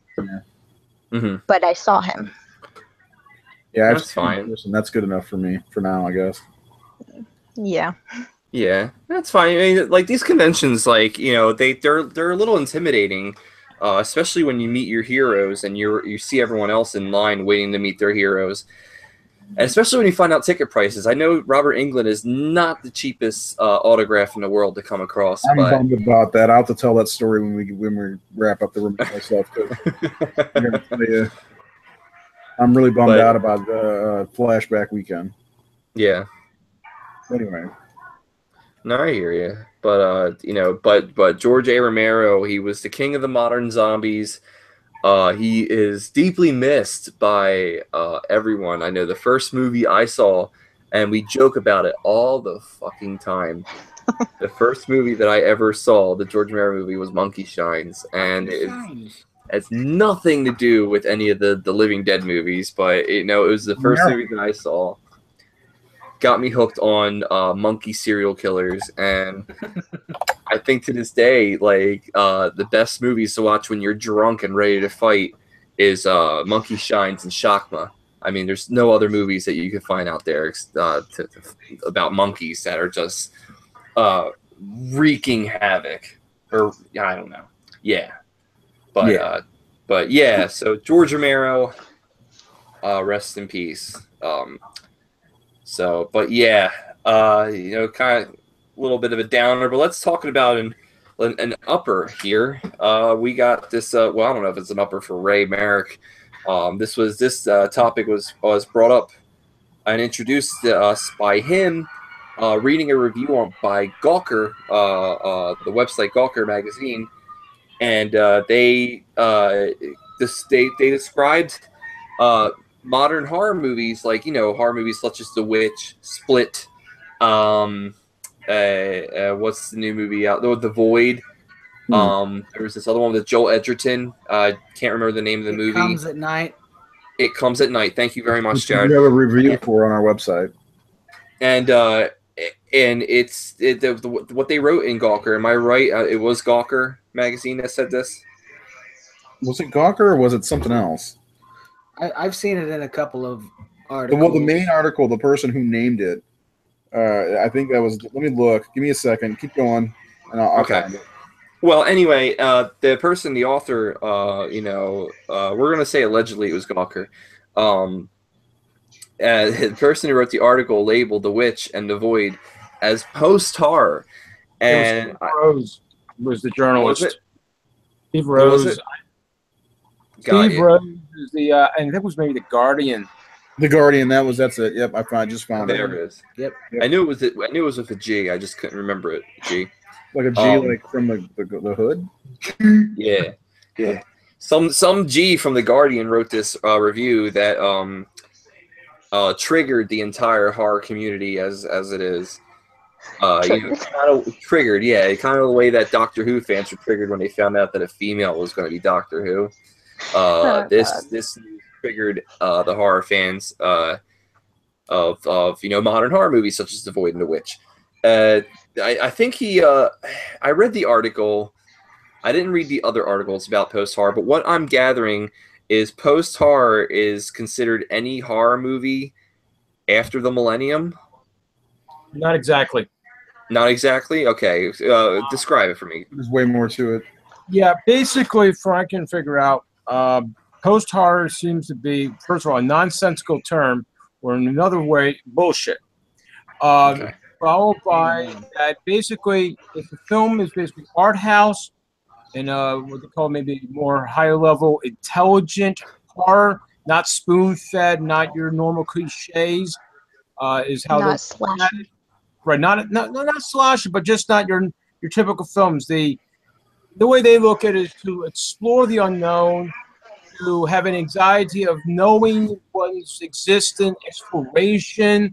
Mm-hmm. But I saw him. Yeah, that's fine. Listen, that's good enough for me for now, I guess. Yeah. Yeah, that's fine. I mean, like these conventions, like they're a little intimidating, especially when you meet your heroes and you see everyone else in line waiting to meet their heroes, and especially when you find out ticket prices. I know Robert Englund is not the cheapest autograph in the world to come across. I'm but bummed about that. I'll have to tell that story when we wrap up the Romero stuff. I'm gonna tell you, I'm really bummed out about the flashback weekend. Yeah. Anyway. No, I hear you. But but George A. Romero, he was the king of the modern zombies. He is deeply missed by everyone. I know the first movie I saw, and we joke about it all the fucking time. The first movie that I ever saw, the George Romero movie, was Monkey Shines, and it has nothing to do with any of the Living Dead movies. But it was the first movie that I saw. Got me hooked on monkey serial killers, and I think to this day, like the best movies to watch when you're drunk and ready to fight is Monkey Shines and Shakma. I mean, there's no other movies that you can find out there about monkeys that are just wreaking havoc, or I don't know. Yeah, but yeah. So George Romero, rest in peace. But yeah, kind of a little bit of a downer, but let's talk about an upper here. We got this. Well, I don't know if it's an upper for Ray Merrick. This topic was brought up and introduced to us by him, reading a review by Gawker, the website Gawker magazine, and they described modern horror movies, like horror movies such as The Witch, Split, what's the new movie out? The Void. There was this other one with Joel Edgerton. I can't remember the name of the movie. It Comes at Night. It Comes at Night. Thank you very much, Jared. We have a review for on our website. And it's what they wrote in Gawker. Am I right? It was Gawker magazine that said this. Was it Gawker or was it something else? I've seen it in a couple of articles. Well, the main article, the person who named it, I think that was. Let me look. Give me a second. Keep going, and I'll find it. Well, anyway, the person, the author, we're gonna say allegedly it was Gawker. The person who wrote the article labeled The Witch and The Void as post-horror, and Steve Rose was the journalist. Was it? Steve Rose. Was it? Steve Rose is the, and that was maybe The Guardian. The Guardian. That's it. Yep, just found it. There it is. Yep. I knew it was. I knew it was with a G. I just couldn't remember it. G. Like a G, like from the hood. Yeah, yeah. Some G from The Guardian wrote this review that triggered the entire horror community as it is. Kind of triggered, yeah, kind of the way that Doctor Who fans were triggered when they found out that a female was going to be Doctor Who. This triggered the horror fans of modern horror movies such as The Void and The Witch. I think I read the article. I didn't read the other articles about post-horror, but what I'm gathering is post-horror is considered any horror movie after the millennium. Not exactly. Not exactly? Okay. Describe it for me. There's way more to it. Yeah, basically, from what I can figure out, post-horror seems to be, first of all, a nonsensical term, or in another way, bullshit. Okay. Followed by that, basically, if the film is basically art house and what they call maybe more higher level, intelligent horror, not spoon-fed, not your normal cliches, is how not slashy. Right, not slashy, but just not your typical films. The way they look at it is to explore the unknown, to have an anxiety of knowing one's existence, exploration.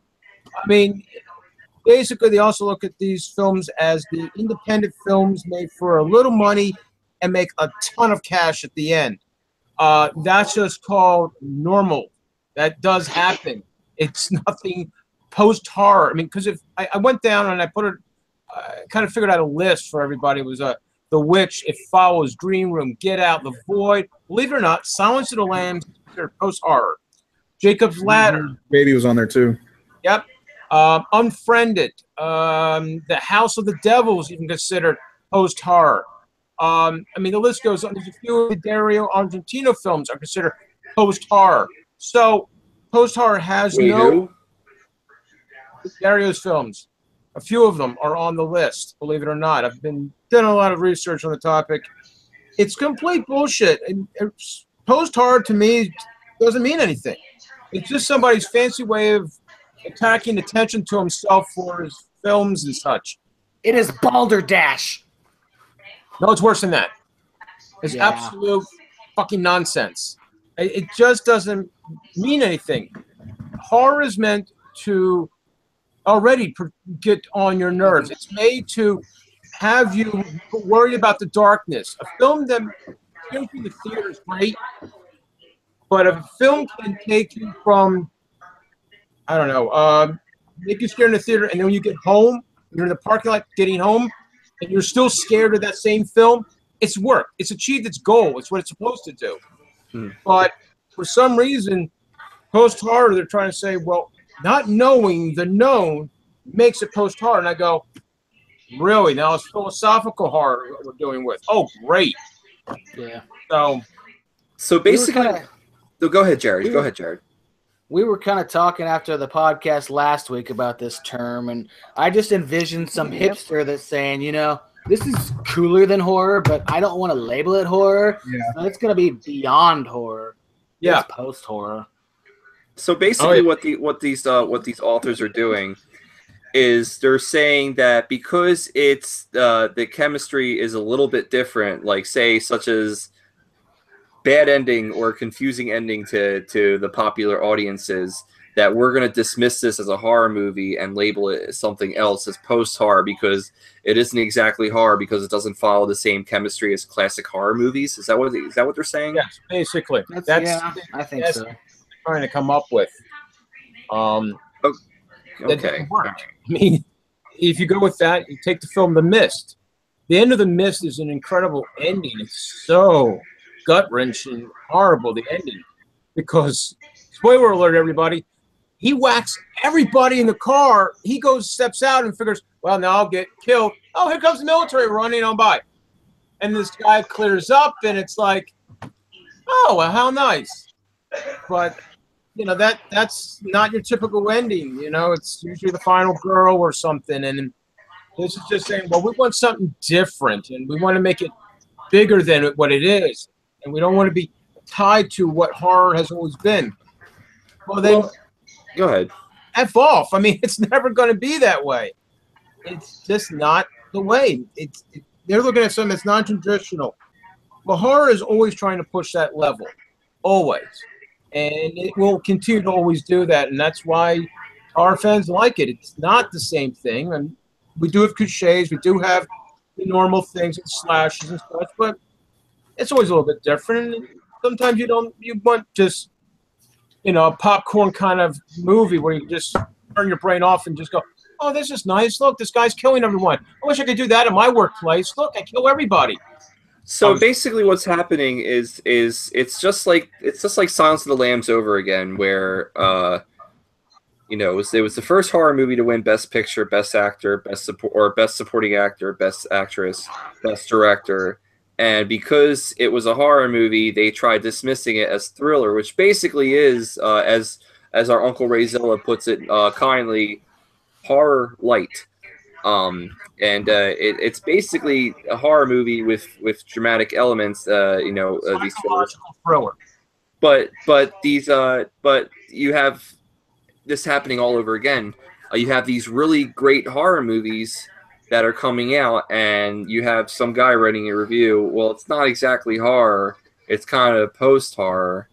I mean, basically, they also look at these films as the independent films made for a little money and make a ton of cash at the end. That's just called normal. That does happen. It's nothing post-horror. I mean, because if I went down and I put it, kind of figured out a list for everybody. It was The Witch, It Follows, Green Room, Get Out, The Void. Believe it or not, Silence of the Lambs, post-horror. Jacob's Ladder. Baby was on there too. Yep. Unfriended, The House of the Devil is even considered post-horror. I mean, the list goes on. There's a few of the Dario Argentino films are considered post-horror. So post-horror has Wait, who? Dario's films. A few of them are on the list, believe it or not. I've been doing a lot of research on the topic. It's complete bullshit. And post-horror, to me, doesn't mean anything. It's just somebody's fancy way of attacking attention to himself for his films and such. It is balderdash. No, it's worse than that. It's absolute fucking nonsense. It just doesn't mean anything. Horror is meant to already get on your nerves. It's made to have you worried about the darkness. A film that goes through the theater is great, but a film can take you from, I don't know, make you scared in the theater, and then when you get home, you're in the parking lot getting home, and you're still scared of that same film. It's worked. It's achieved its goal. It's what it's supposed to do. But for some reason, post-horror, they're trying to say, well, not knowing the known makes it post-horror. And I go, really? Now it's philosophical horror what we're doing with. Oh, great. Yeah. So basically, go ahead, Jared. Go ahead, Jared. We were kind of talking after the podcast last week about this term, and I just envisioned some hipster that's saying, you know, this is cooler than horror, but I don't want to label it horror. Yeah. So it's going to be beyond horror. Yeah. It's post-horror. So basically, what these authors are doing is they're saying that because it's the chemistry is a little bit different, like say such as bad ending or confusing ending to the popular audiences, that we're going to dismiss this as a horror movie and label it as something else, as post-horror, because it isn't exactly horror because it doesn't follow the same chemistry as classic horror movies. Is that what they're saying? Yes, basically. I think so. Trying to come up with. Okay. That doesn't work. I mean, if you go with that, you take the film The Mist. The end of The Mist is an incredible ending. It's so gut-wrenching, horrible, the ending. Because, spoiler alert, everybody, he whacks everybody in the car. He steps out and figures, well, now I'll get killed. Oh, here comes the military running on by. And this guy clears up, and it's like, oh, well, how nice. But, you know, that's not your typical ending. You know, it's usually the final girl or something. And this is just saying, well, we want something different, and we want to make it bigger than what it is. And we don't want to be tied to what horror has always been. Well, then, go ahead. F off. I mean, it's never going to be that way. It's just not the way. They're looking at something that's non-traditional. Well, horror is always trying to push that level. Always. And it will continue to always do that. And that's why horror fans like it. It's not the same thing. And we do have cliches. We do have the normal things and slashes and stuff. But it's always a little bit different. And sometimes you want just, you know, a popcorn kind of movie where you just turn your brain off and just go, oh, this is nice. Look, this guy's killing everyone. I wish I could do that in my workplace. Look, I kill everybody. So basically, what's happening is it's just like Silence of the Lambs over again, where you know, it was the first horror movie to win Best Picture, Best Actor, Best Supporting Actor, Best Actress, Best Director, and because it was a horror movie, they tried dismissing it as thriller, which basically is, as our Uncle Ray Zilla puts it kindly, horror light. It's basically a horror movie with dramatic elements. You know, these thriller. But you have this happening all over again. You have these really great horror movies that are coming out, and you have some guy writing a review. Well, it's not exactly horror; it's kind of post-horror,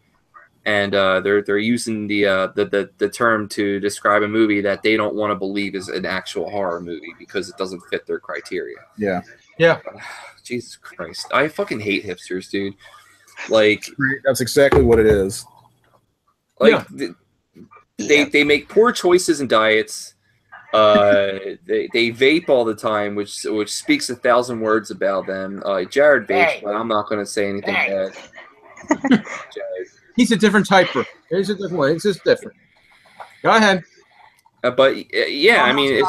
and they're using the term to describe a movie that they don't want to believe is an actual horror movie because it doesn't fit their criteria. Yeah. Jesus Christ, I fucking hate hipsters, dude. Like, that's exactly what it is. Like, they make poor choices in diets. They vape all the time, which speaks 1,000 words about them. Jared vapes, but I'm not going to say anything bad. He's a different typer. He's a different way. It's just different. Go ahead. But yeah, I mean,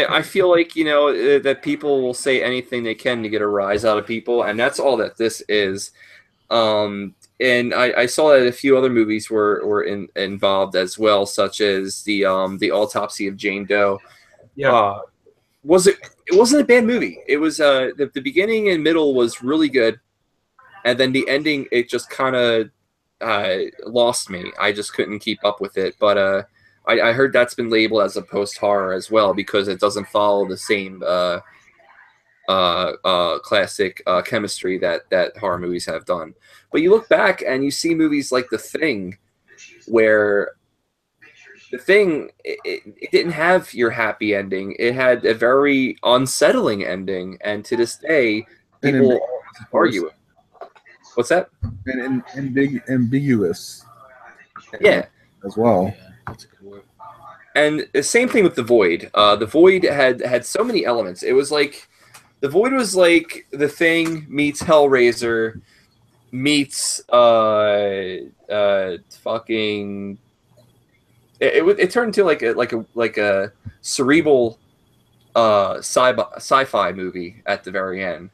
I feel like that people will say anything they can to get a rise out of people, and that's all that this is. And I saw that a few other movies were involved as well, such as the Autopsy of Jane Doe. Yeah. It wasn't a bad movie. It was the beginning and middle was really good, and then the ending it just kind of lost me. I just couldn't keep up with it. But I heard that's been labeled as a post horror as well because it doesn't follow the same classic chemistry that horror movies have done. But you look back and you see movies like The Thing, where The Thing it didn't have your happy ending. It had a very unsettling ending, and to this day, people argue it. What's that? And ambiguous. Yeah, as well. Yeah, that's a good word. And the same thing with The Void. The Void had so many elements. It was like The Void was like The Thing meets Hellraiser meets fucking. It turned into like a cerebral sci-fi movie at the very end.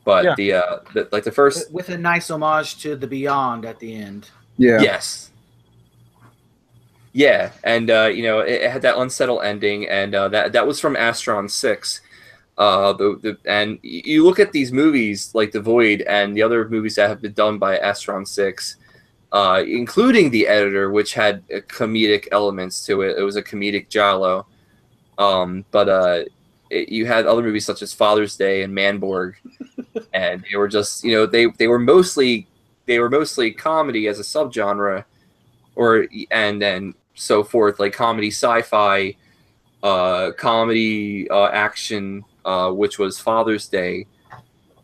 But Yeah. the first With a nice homage to The Beyond at the end. Yeah. yes. Yeah, and it had that unsettled ending, and that was from Astron 6. And you look at these movies like The Void and the other movies that have been done by Astron 6, including The Editor, which had comedic elements to it. It was a comedic giallo. You had other movies such as Father's Day and Manborg, and they were just they were mostly comedy as a subgenre, and then so forth, like comedy, sci-fi, comedy, action, which was Father's Day,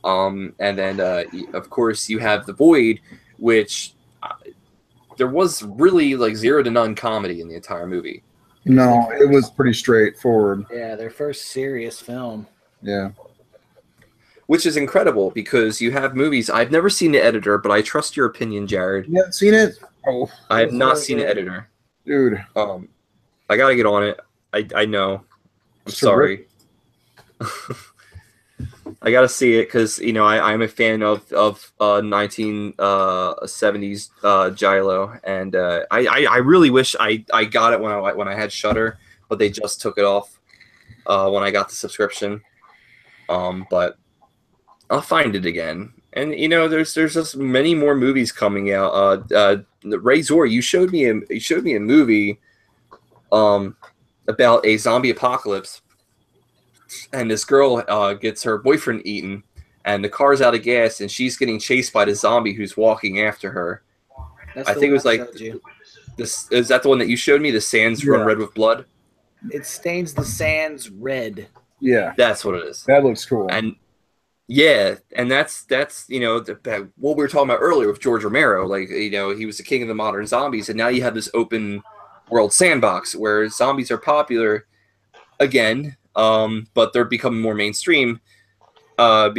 and then of course you have The Void, which there was really like zero to none comedy in the entire movie. No, it was pretty straightforward. Yeah, their first serious film. Yeah. Which is incredible because you have movies. I've never seen The Editor, but I trust your opinion, Jared. You haven't seen it? Oh, I have not seen The Editor. dude. I gotta get on it. I know. I'm Sure. sorry. I gotta see it because I'm a fan of 1970s giallo, and I really wish I got it when I had Shudder, but they just took it off when I got the subscription. But I'll find it again. And there's just many more movies coming out. Razor, you showed me a movie about a zombie apocalypse. And this girl gets her boyfriend eaten, and the car's out of gas, and she's getting chased by the zombie who's walking after her. I think it was like this. Is that the one that you showed me? The sands run red with blood. It stains the sands red. Yeah, that's what it is. That looks cool. And yeah, and that's what we were talking about earlier with George Romero. Like he was the king of the modern zombies, and now you have this open world sandbox where zombies are popular again. But they're becoming more mainstream. For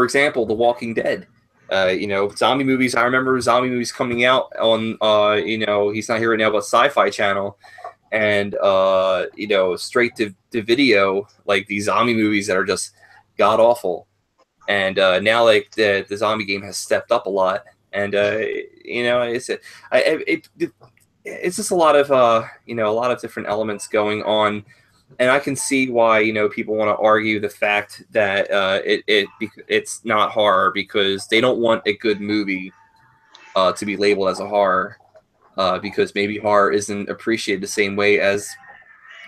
example, The Walking Dead. Zombie movies. I remember zombie movies coming out on, he's not here right now, but Sci-Fi Channel, and straight to video, like these zombie movies that are just god awful. And now, like the zombie game has stepped up a lot, and it's just a lot of different elements going on. And I can see why people want to argue the fact that it's not horror because they don't want a good movie to be labeled as a horror because maybe horror isn't appreciated the same way as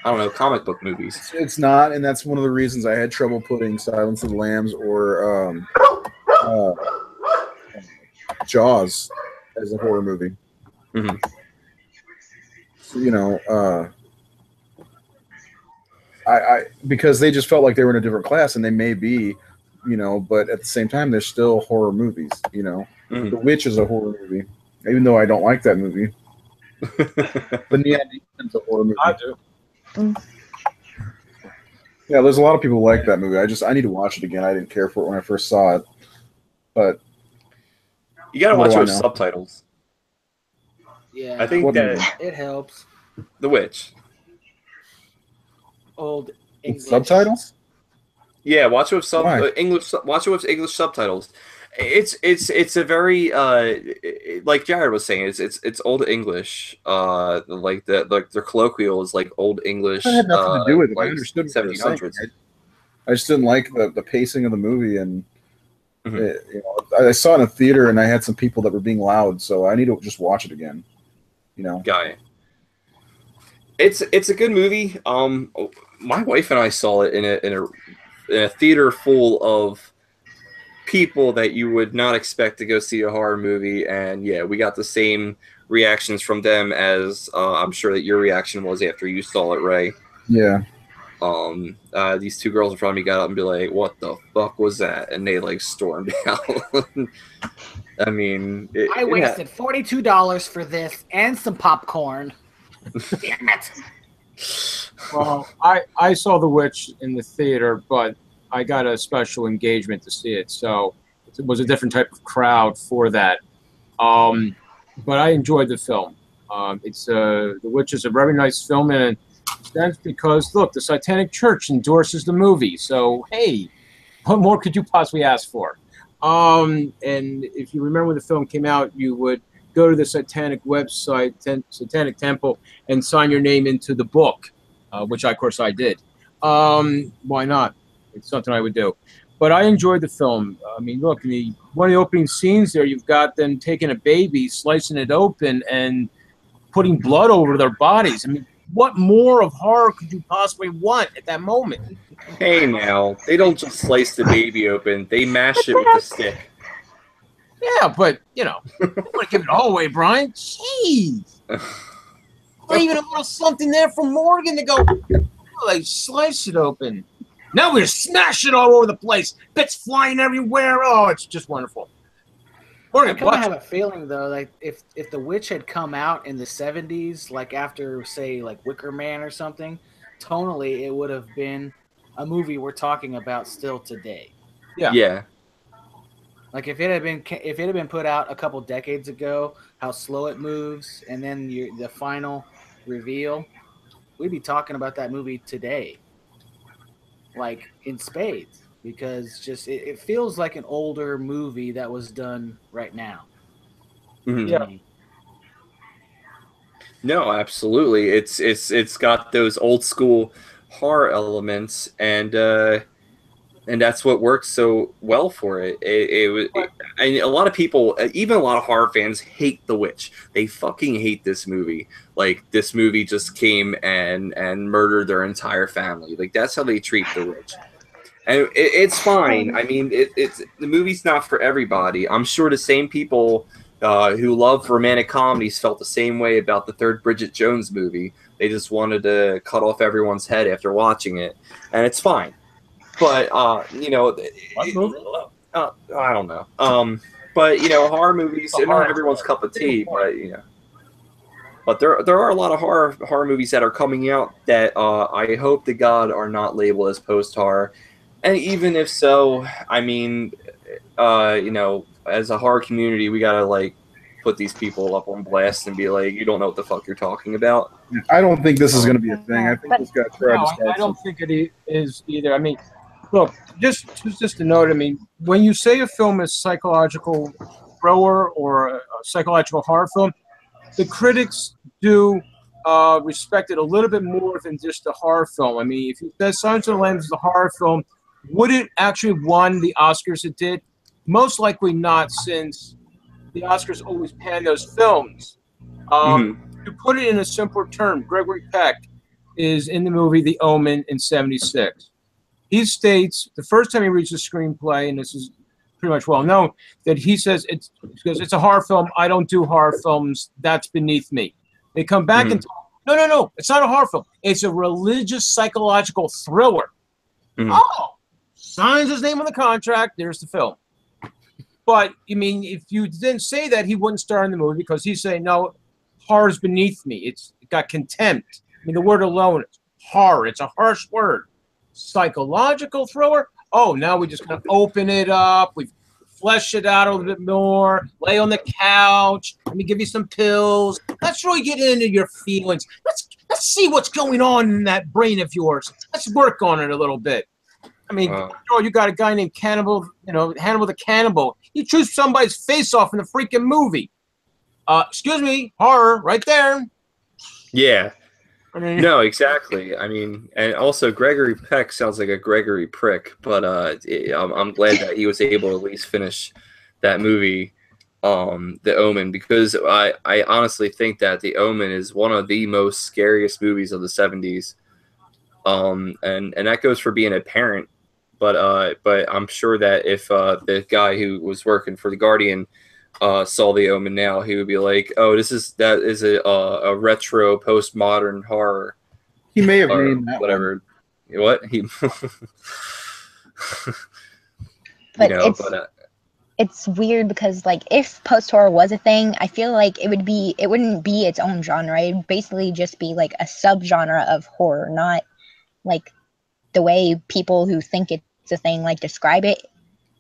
comic book movies. It's not, and that's one of the reasons I had trouble putting Silence of the Lambs or Jaws as a horror movie. Mm-hmm. So, I because they just felt like they were in a different class, and they may be, but at the same time, they're still horror movies. Mm-hmm. The Witch is a horror movie, even though I don't like that movie. The Neon Demon's a horror movie. I do. Yeah, there's a lot of people who like that movie. I need to watch it again. I didn't care for it when I first saw it, but you gotta watch it with subtitles. Yeah, I think What that it helps. The Witch. Old With English subtitles? Yeah, watch it with Why? English. Watch it with English subtitles. It's a very like Jared was saying. It's old English. Like their colloquial is like old That English. had nothing to do with it. I Like understood what they were saying. 1700s. I just didn't like the pacing of the movie, and Mhm. I saw it in a theater, and I had some people that were being loud, so I need to just watch it again. Guy. It's a good movie. My wife and I saw it in a theater full of people that you would not expect to go see a horror movie, and yeah, we got the same reactions from them as I'm sure that your reaction was after you saw it, Ray. Yeah. These two girls in front of me got up and be like, "What the fuck was that?" And they like stormed out. I mean, I wasted $42 for this and some popcorn. Damn it! Well, I saw The Witch in the theater, but I got a special engagement to see it, so it was a different type of crowd for that. But I enjoyed the film. The Witch is a very nice film, and that's because look, the Satanic Church endorses the movie. So hey, what more could you possibly ask for? And if you remember when the film came out, you would go to the Satanic website, Satanic Temple, and sign your name into the book, which of course I did. Why not? It's something I would do. But I enjoyed the film. I mean, look, one of the opening scenes there, you've got them taking a baby, slicing it open, and putting blood over their bodies. I mean, what more of horror could you possibly want at that moment? Hey, now they don't just slice the baby open; they mash it What with the a stick. Yeah, but you know, I don't want to give it all away, Brian. Jeez, not even a little something there from Morgan to go. Oh, they slice it open. Now we just smash it all over the place. Bits flying everywhere. Oh, it's just wonderful. I Morgan, kind of watch have it. a feeling though, like if The Witch had come out in the '70s, like after say like Wicker Man or something, tonally it would have been a movie we're talking about still today. Yeah. Yeah. Like if it had been put out a couple decades ago, how slow it moves, and then the final reveal, we'd be talking about that movie today, like in spades, because just it feels like an older movie that was done right now Mhm. to Yeah. me. No, absolutely. It's got those old school horror elements, and that's what works so well for it. And a lot of people, even a lot of horror fans, hate The Witch. They fucking hate this movie. Like this movie just came and murdered their entire family. Like that's how they treat The Witch. And it's fine. I mean, it's the movie's not for everybody. I'm sure the same people who love romantic comedies felt the same way about the third Bridget Jones movie. They just wanted to cut off everyone's head after watching it, and it's fine. But What movie? I don't know. But horror movies, A they're not horror everyone's story. cup of Take a tea. point. But there are a lot of horror movies that are coming out that I hope to God are not labeled as post horror. And even if so, I mean, as a horror community, we gotta like put these people up on blast and be like, you don't know what the fuck you're talking about. I don't think this is going to be a thing. I think But- this guy tried No, to start I don't something. think it is either. I mean, look, just a note. I mean, when you say a film is psychological thriller or a psychological horror film, the critics do respect it a little bit more than just a horror film. I mean, if you said Silence of the Lambs is a horror film, would it actually won the Oscars it did? Most likely not, since the Oscars always pan those films. To put it in a simpler term, Gregory Peck is in the movie The Omen in '76. He states the first time he reads the screenplay, and this is pretty much well known, that he says because it's a horror film. I don't do horror films. That's beneath me. They come back and tell him, no, it's not a horror film. It's a religious psychological thriller. Oh, signs his name on the contract. There's the film. But I mean, if you didn't say that, he wouldn't star in the movie because he's saying no, horror's beneath me. It got contempt. I mean, the word alone is horror. It's a harsh word. Psychological thriller. Oh, now we just kind of open it up. We've flesh it out a little bit more. Lay on the couch. Let me give you some pills. Let's really get into your feelings. Let's see what's going on in that brain of yours. Let's work on it a little bit. I mean, you got a guy named Cannibal, Hannibal the Cannibal. He chews somebody's face off in the freaking movie. Excuse me, horror, right there. Yeah. I mean, No, exactly. I mean, and also Gregory Peck sounds like a Gregory prick, but I'm glad that he was able to at least finish that movie, The Omen, because I honestly think that The Omen is one of the most scariest movies of the 70s. And that goes for being a parent, but I'm sure that if the guy who was working for The Guardian saw The Omen now, he would be like, "Oh, that is a retro postmodern horror." He may have or named that whatever. What he? But it's weird because like if post horror was a thing, I feel like it wouldn't be its own genre. It'd basically just be like a subgenre of horror, not like the way people who think it's a thing like describe it.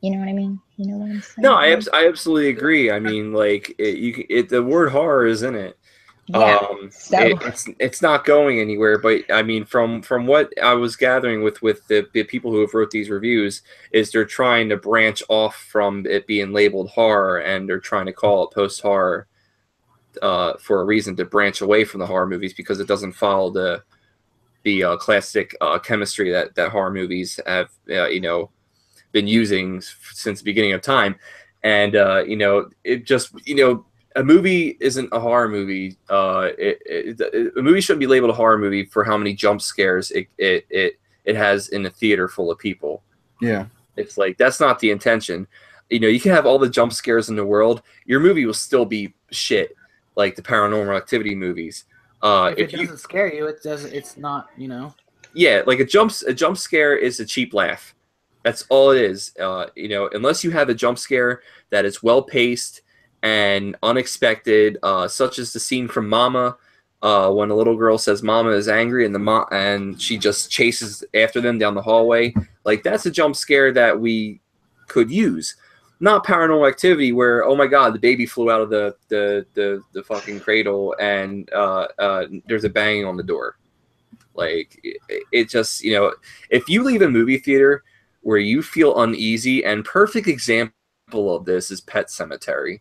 You know what I mean? You know what I'm saying? No, I absolutely agree. I mean, like the word horror is in it. Yeah. It's not going anywhere. But I mean, from what I was gathering with the people who have wrote these reviews, is they're trying to branch off from it being labeled horror, and they're trying to call it post horror for a reason to branch away from the horror movies, because it doesn't follow the classic chemistry that horror movies have been using since the beginning of time. And it just a movie isn't a horror movie. A movie shouldn't be labeled a horror movie for how many jump scares it has in a theater full of people. Yeah, it's like that's not the intention. You can have all the jump scares in the world, your movie will still be shit, like the Paranormal Activity movies. If it doesn't scare you, it doesn't. It's not. Yeah, like a jump scare is a cheap laugh. That's all it is. Unless you have a jump scare that is well paced and unexpected, such as the scene from Mama, when a little girl says Mama is angry and she just chases after them down the hallway. Like that's a jump scare that we could use. Not Paranormal Activity, where oh my god, the baby flew out of the fucking cradle and there's a banging on the door. Like it just if you leave a movie theater where you feel uneasy, and perfect example of this is Pet Sematary,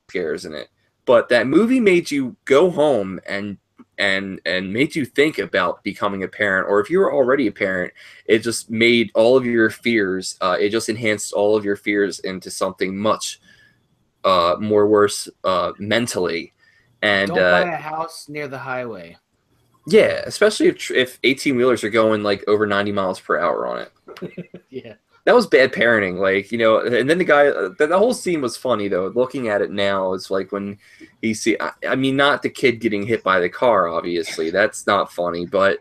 scares in it, but that movie made you go home and made you think about becoming a parent, or if you were already a parent, it just made all of your fears, it just enhanced all of your fears into something much more worse mentally. And don't buy a house near the highway. Yeah, especially if 18-wheelers are going like over 90 miles per hour on it. Yeah. That was bad parenting, and then the guy, the whole scene was funny though. Looking at it now, it's like when I mean, not the kid getting hit by the car, obviously, that's not funny, but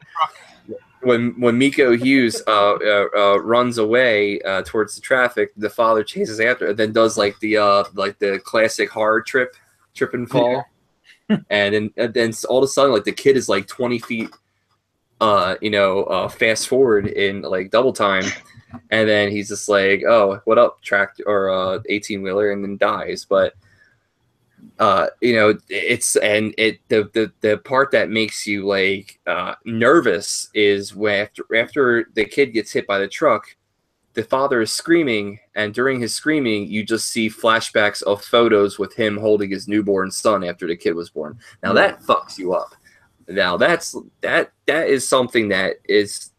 when Miko Hughes runs away towards the traffic, the father chases after, and then does like the classic horror trip and fall, and then all of a sudden, like the kid is like 20 feet, fast forward in like double time. And then he's just like, "Oh, what up, tractor or 18-wheeler," and then dies. But the part that makes you like nervous is when after the kid gets hit by the truck, the father is screaming, and during his screaming, you just see flashbacks of photos with him holding his newborn son after the kid was born. Now that fucks you up. Now that is something that is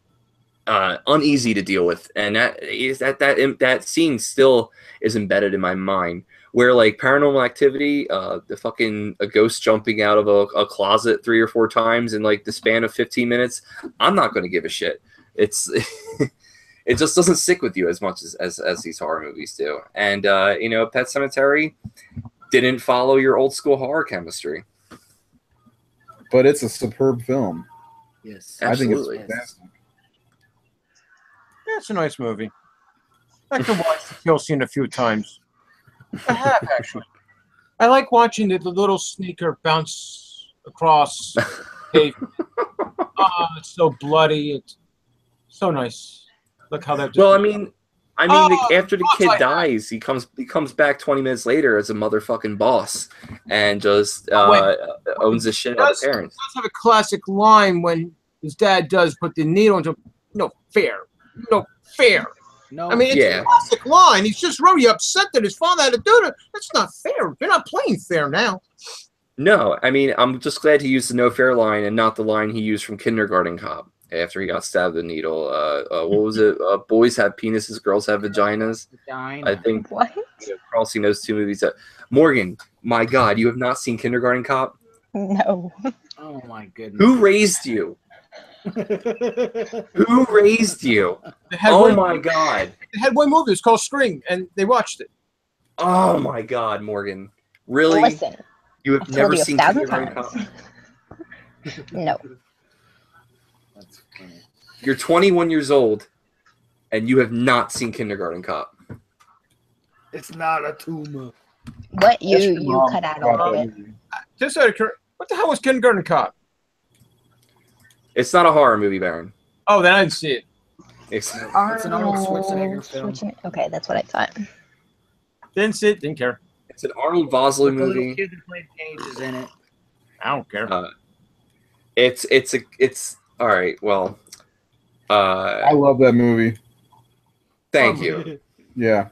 uneasy to deal with, and that scene still is embedded in my mind. Where like Paranormal Activity, a ghost jumping out of a closet 3 or 4 times in like the span of 15 minutes, I'm not going to give a shit. It's it just doesn't stick with you as much as these horror movies do. And Pet Sematary didn't follow your old school horror chemistry, but it's a superb film. Yes, absolutely. I think it's fantastic. Yeah, it's a nice movie. I can watch the kill scene a few times. I have, actually. I like watching the little sneaker bounce across pavement. Oh, it's so bloody. It's so nice. Look how that. Well, I mean, I mean, Oh, after the boss kid I- dies, he comes back 20 minutes later as a motherfucking boss and just Oh, wait. owns the shit out of the He parents. does have a classic line when his dad does put the needle into him. No fair. No fair. No, I mean, it's Yeah. a classic line. He's just really upset that his father had to do it. That's not fair. They're not playing fair now. No, I mean, I'm just glad he used the no fair line and not the line he used from Kindergarten Cop after he got stabbed with a needle. What was it? Boys have penises, girls have vaginas. I think What? Carl seen those two movies. Morgan, my God, you have not seen Kindergarten Cop? No. Oh my goodness. Who raised you? Who raised you? Oh my God. They had one movie. It was called Scream, and they watched it. Oh my God, Morgan. Really? Listen, You have I've never told you seen 1,000 Kindergarten times. Cop? No. That's funny. You're 21 years old, and you have not seen Kindergarten Cop. It's not a tumor. What Ask your you mom cut out about all of that it. movie. Just out of curiosity, what the hell was Kindergarten Cop? It's not a horror movie, Baron. Oh, then I didn't see it. It's It's an Arnold Schwarzenegger film. Okay, that's what I thought. Didn't see it. Didn't care. It's an Arnold Vosloo With the little movie. kid that played Cage is in it. I don't care. It's all right. Well, I love that movie. thank you. Yeah.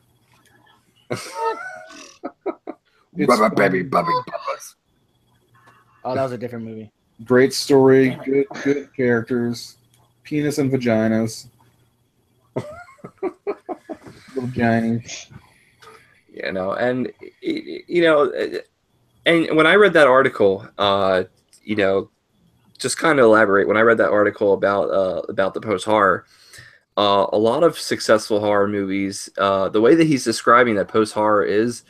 Baby. Oh, that was a different movie. Great story, good characters, penis and vaginas. Little Johnny. You know, and you know, and when I read that article, you know, just kind of elaborate. When I read that article about the post horror, a lot of successful horror movies, the way that he's describing that post horror is,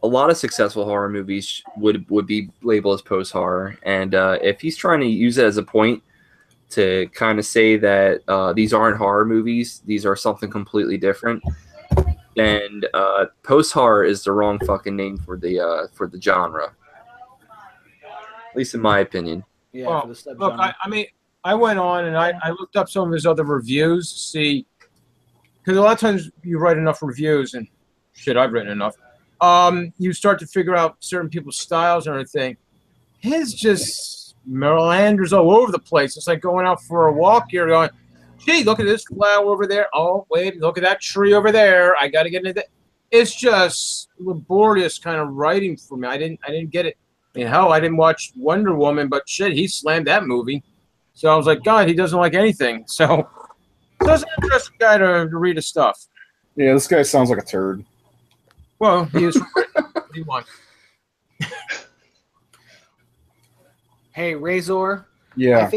a lot of successful horror movies would be labeled as post horror, and if he's trying to use it as a point to kind of say that these aren't horror movies, these are something completely different, then post horror is the wrong fucking name for the genre, at least in my opinion. Yeah, Well, for the subgenre. Look, I mean, I went on and I looked up some of his other reviews to see, because a lot of times you write enough reviews, and shit, I've written enough. You start to figure out certain people's styles and everything. His just meanders all over the place. It's like going out for a walk here, going, gee, look at this flower over there. Oh, wait, look at that tree over there. I got to get into that. It's just laborious kind of writing for me. I didn't get it. I mean, hell, I didn't watch Wonder Woman, but shit, he slammed that movie. So I was like, God, he doesn't like anything. So it's an interesting guy to read his stuff. Yeah, this guy sounds like a turd. Well, he was from Britain. What do you want? Hey, Razor. Yeah.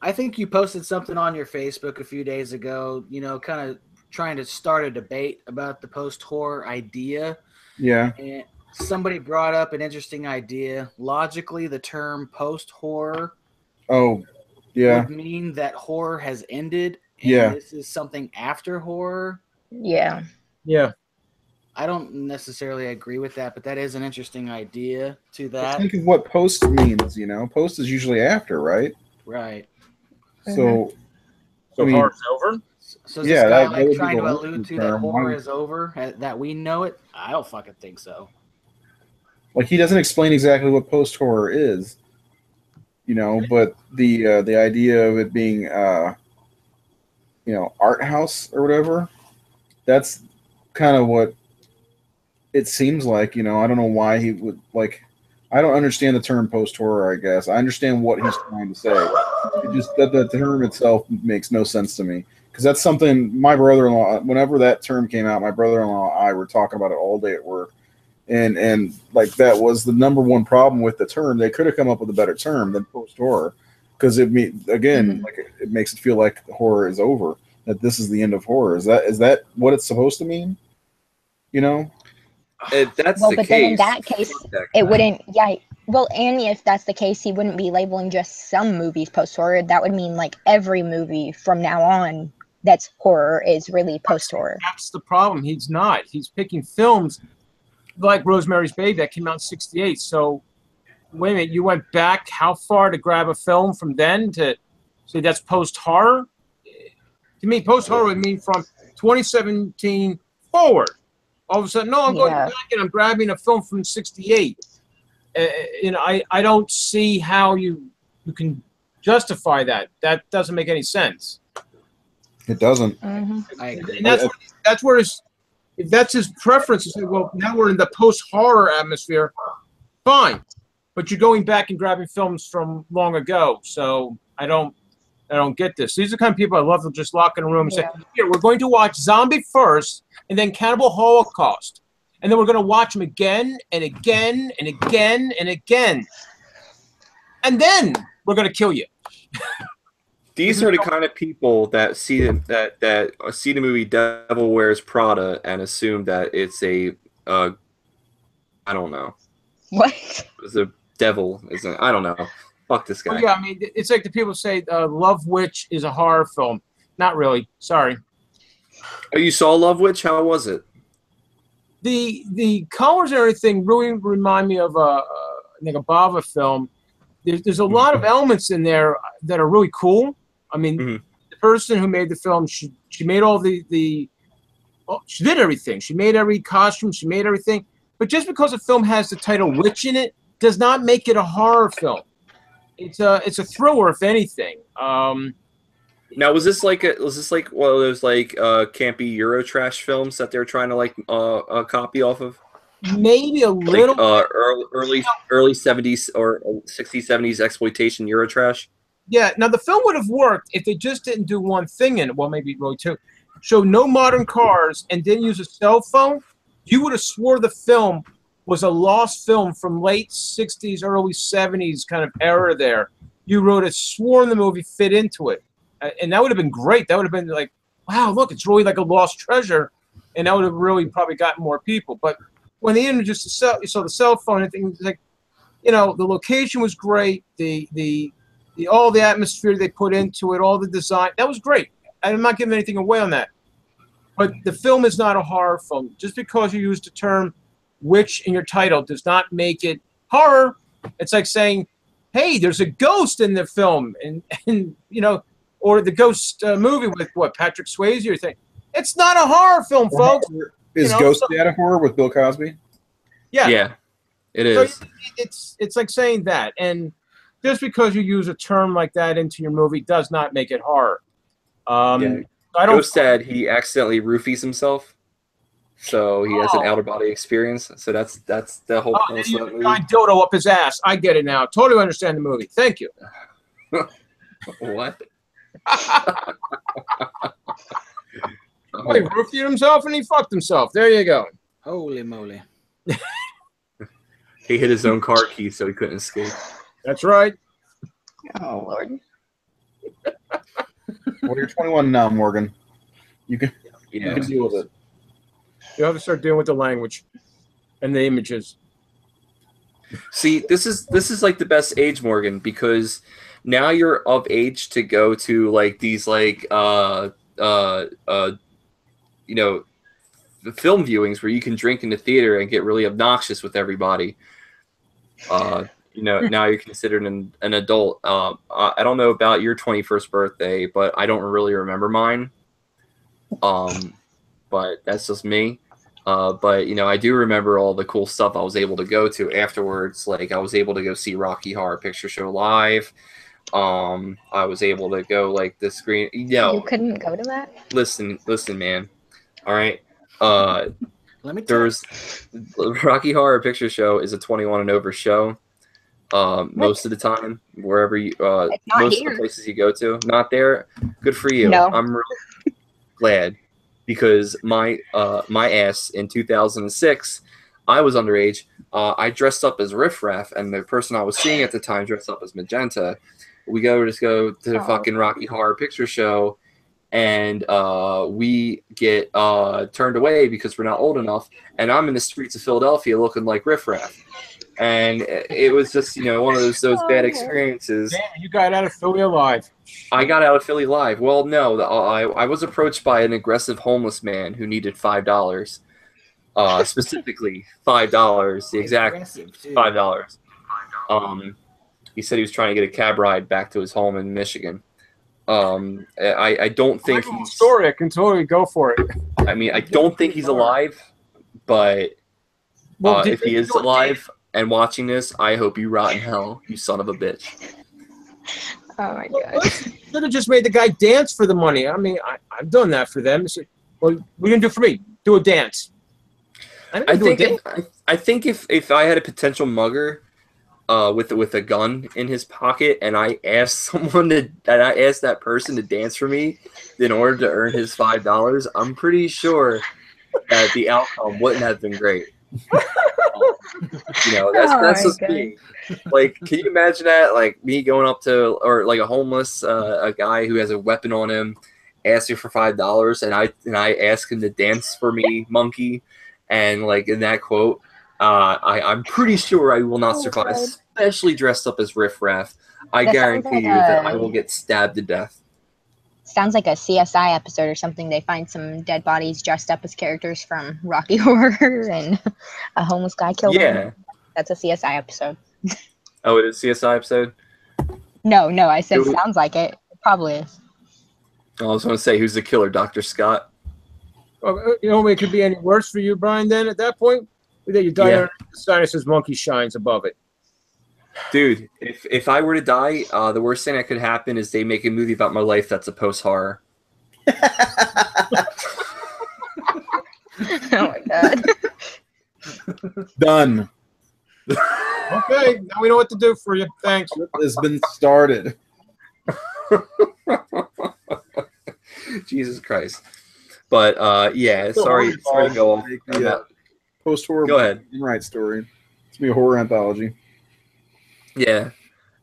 I think you posted something on your Facebook a few days ago, you know, kind of trying to start a debate about the post-horror idea. Yeah. And somebody brought up an interesting idea. Logically, the term post-horror Oh, yeah. would mean that horror has ended, and Yeah. this is something after horror. Yeah. Yeah. I don't necessarily agree with that, but that is an interesting idea to that. Think of what post means, you know. Post is usually after, right? Right. So, So I mean, horror's over? So is Yeah, this guy that would like be trying the to working allude to term. that horror is over, that we know it? I don't fucking think so. like, he doesn't explain exactly what post horror is, you know. But the idea of it being, you know, art house or whatever, that's kind of what it seems like. You know, I don't know why he would like. I don't understand the term post horror. I guess I understand what he's trying to say. It just that the term itself makes no sense to me, because that's something my brother-in-law. Whenever that term came out, my brother-in-law and I were talking about it all day at work, and like that was the number one problem with the term. They could have come up with a better term than post horror, because it like it makes it feel like horror is over. That this is the end of horror. Is that what it's supposed to mean? You know. If that's Well, the but case, then in that case, fuck that it guy. wouldn't. Yeah. Well, and if that's the case, he wouldn't be labeling just some movies post horror. That would mean like every movie from now on that's horror is really post horror. That's the problem. He's not. He's picking films like Rosemary's Baby that came out in '68. So, wait a minute. You went back how far to grab a film from then to say that's post horror? To me, post horror would mean from 2017 forward. All of a sudden, no, I'm going Yeah. back and I'm grabbing a film from '68. I don't see how you can justify that. That doesn't make any sense. It doesn't. I agree. And that's where if that's his preference, to say, well, now we're in the post-horror atmosphere, fine. But you're going back and grabbing films from long ago, so I don't get this. These are the kind of people I love to just lock in a room and say, here, we're going to watch Zombie first, and then Cannibal Holocaust. And then we're going to watch them again and again and again and again. And then we're going to kill you. These are the kind of people that see the movie Devil Wears Prada and assume that it's a I don't know. What? It's a devil, isn't it? I don't know. Fuck this guy. Well, yeah, I mean, it's like the people say Love Witch is a horror film. Not really. Sorry. Oh, you saw Love Witch? How was it? The colors and everything really remind me of a Bava film. There's a lot of elements in there that are really cool. I mean, the person who made the film, she made all she did everything. She made every costume. She made everything. But just because a film has the title "Witch" in it does not make it a horror film. It's a thriller, if anything. Now, was this like one of those like campy Eurotrash films that they're trying to like copy off of? Maybe a little. Like, early 70s or 60s, 70s exploitation Eurotrash. Yeah. Now the film would have worked if they just didn't do one thing in it. Well, maybe really two. Show no modern cars and didn't use a cell phone. You would have swore the film was a lost film from late 60s, early 70s kind of era there. You would have sworn the movie fit into it. And that would have been great. That would have been like, wow, look, it's really like a lost treasure. And that would have really probably gotten more people. But when they introduced you saw the cell phone and things like, the location was great. The all the atmosphere they put into it, all the design, that was great. I'm not giving anything away on that. But the film is not a horror film. Just because you used the term witch in your title does not make it horror. It's like saying, hey, there's a ghost in the film. And or the ghost movie with Patrick Swayze or thing. It's not a horror film, folks. Is Ghost Data horror with Bill Cosby? Yeah, it is. So it's like saying that. And just because you use a term like that into your movie does not make it horror. Ghost said he accidentally roofies himself, so he has an outer body experience. So that's the whole point of the movie. Guy dildo up his ass. I get it now. Totally understand the movie. Thank you. What? Well, he roofied himself and he fucked himself. There you go. Holy moly. He hit his own car key, so he couldn't escape. That's right. Oh Lord. Well, you're 21 now, Morgan. You can deal with it. You have to start dealing with the language and the images. See, this is like the best age, Morgan, because now you're of age to go to like these like the film viewings where you can drink in the theater and get really obnoxious with everybody. Now you're considered an adult. I don't know about your 21st birthday, but I don't really remember mine. But that's just me. But I do remember all the cool stuff I was able to go to afterwards. Like I was able to go see Rocky Horror Picture Show live. I was able to go like the screen. You couldn't go to that? Listen, man. All right. Let me tell you. There's Rocky Horror Picture Show is a 21 and over show. Most of the time, wherever you, most of the places you go to, not there. Good for you. No. I'm really glad because my ass in 2006, I was underage. I dressed up as Riff Raff, and the person I was seeing at the time dressed up as Magenta. We go to the fucking Rocky Horror Picture Show, and we get turned away because we're not old enough. And I'm in the streets of Philadelphia looking like Riff Raff. And it was just, one of those bad experiences. Damn, you got out of Philly alive. I got out of Philly live. Well, no, I was approached by an aggressive homeless man who needed $5. Specifically $5, the exact $5. He said he was trying to get a cab ride back to his home in Michigan. I don't think he's... story. I can totally go for it. I mean, I don't think he's alive, but if he is alive and watching this, I hope you rot in hell, you son of a bitch. Oh my god. Should have just made the guy dance for the money. I mean, I've done that for them. So, well, what are you gonna do for me? Do a dance. I think if I had a potential mugger with a gun in his pocket and I asked that person to dance for me in order to earn his $5, I'm pretty sure that the outcome wouldn't have been great. That's just me. Like, can you imagine that? Like me going up to, or like a homeless a guy who has a weapon on him, asking for $5, and I ask him to dance for me, monkey, and like in that quote, I'm pretty sure I will not survive, especially dressed up as Riff Raff. I guarantee you that I will get stabbed to death. Sounds like a CSI episode or something. They find some dead bodies dressed up as characters from Rocky Horror, and a homeless guy killed them. That's a CSI episode. Oh, it is a CSI episode? No, I said sounds like it. It probably is. I was going to say, who's the killer, Dr. Scott? Well, it could be any worse for you, Brian, then, at that point? That you die under the sun, it says monkey shines above it. Dude, if I were to die, the worst thing that could happen is they make a movie about my life that's a post-horror. Oh my god. Done. Okay, now we know what to do for you. Thanks. It has been started. Jesus Christ. But sorry to go off. Post-horror Go ahead. Right story. It's gonna be a horror anthology. Yeah.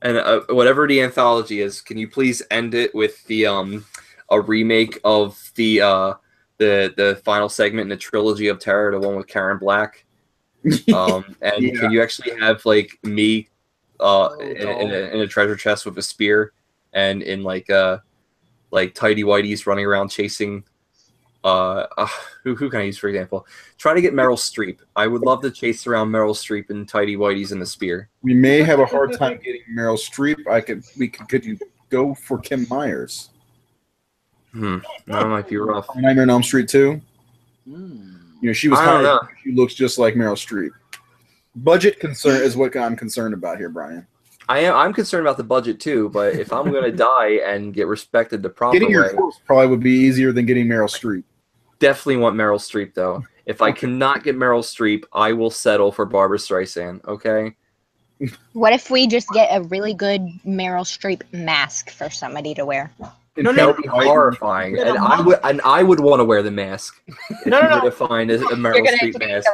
And whatever the anthology is, can you please end it with the a remake of the final segment in the trilogy of terror, the one with Karen Black? Can you actually have like me in a treasure chest with a spear and in like tidy whities running around chasing who can I use for example? Trying to get Meryl Streep. I would love to chase around Meryl Streep in tidy whities in the spear. We may have a hard time getting Meryl Streep. Could you go for Kim Myers? That might be rough. Nightmare on Elm Street 2. She was she looks just like Meryl Streep. Budget concern is what I'm concerned about here, Brian. I'm concerned about the budget too, but if I'm gonna die and get respected the proper getting your corpse probably would be easier than getting Meryl Streep. Definitely want Meryl Streep though. If I cannot get Meryl Streep, I will settle for Barbara Streisand. Okay. What if we just get a really good Meryl Streep mask for somebody to wear? That would be horrifying, and I would want to wear the mask. To find a Meryl Streep mask.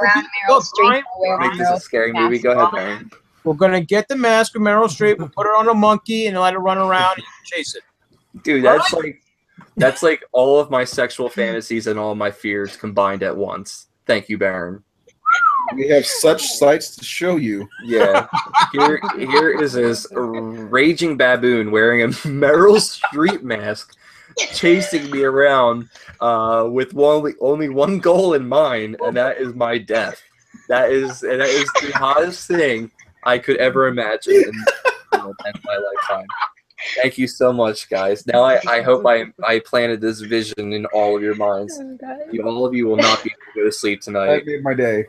Make this a scary movie. Go ahead, Brian. We're gonna get the mask of Meryl Streep and put it on a monkey and let it run around and chase it. Dude, that's like all of my sexual fantasies and all of my fears combined at once. Thank you, Baron. We have such sights to show you. Yeah. Here is this raging baboon wearing a Meryl Streep mask, chasing me around with only one goal in mind, and that is my death. That is the hottest thing I could ever imagine in my lifetime. Thank you so much, guys. Now I hope I planted this vision in all of your minds. Oh, all of you will not be able to go to sleep tonight. That made my day.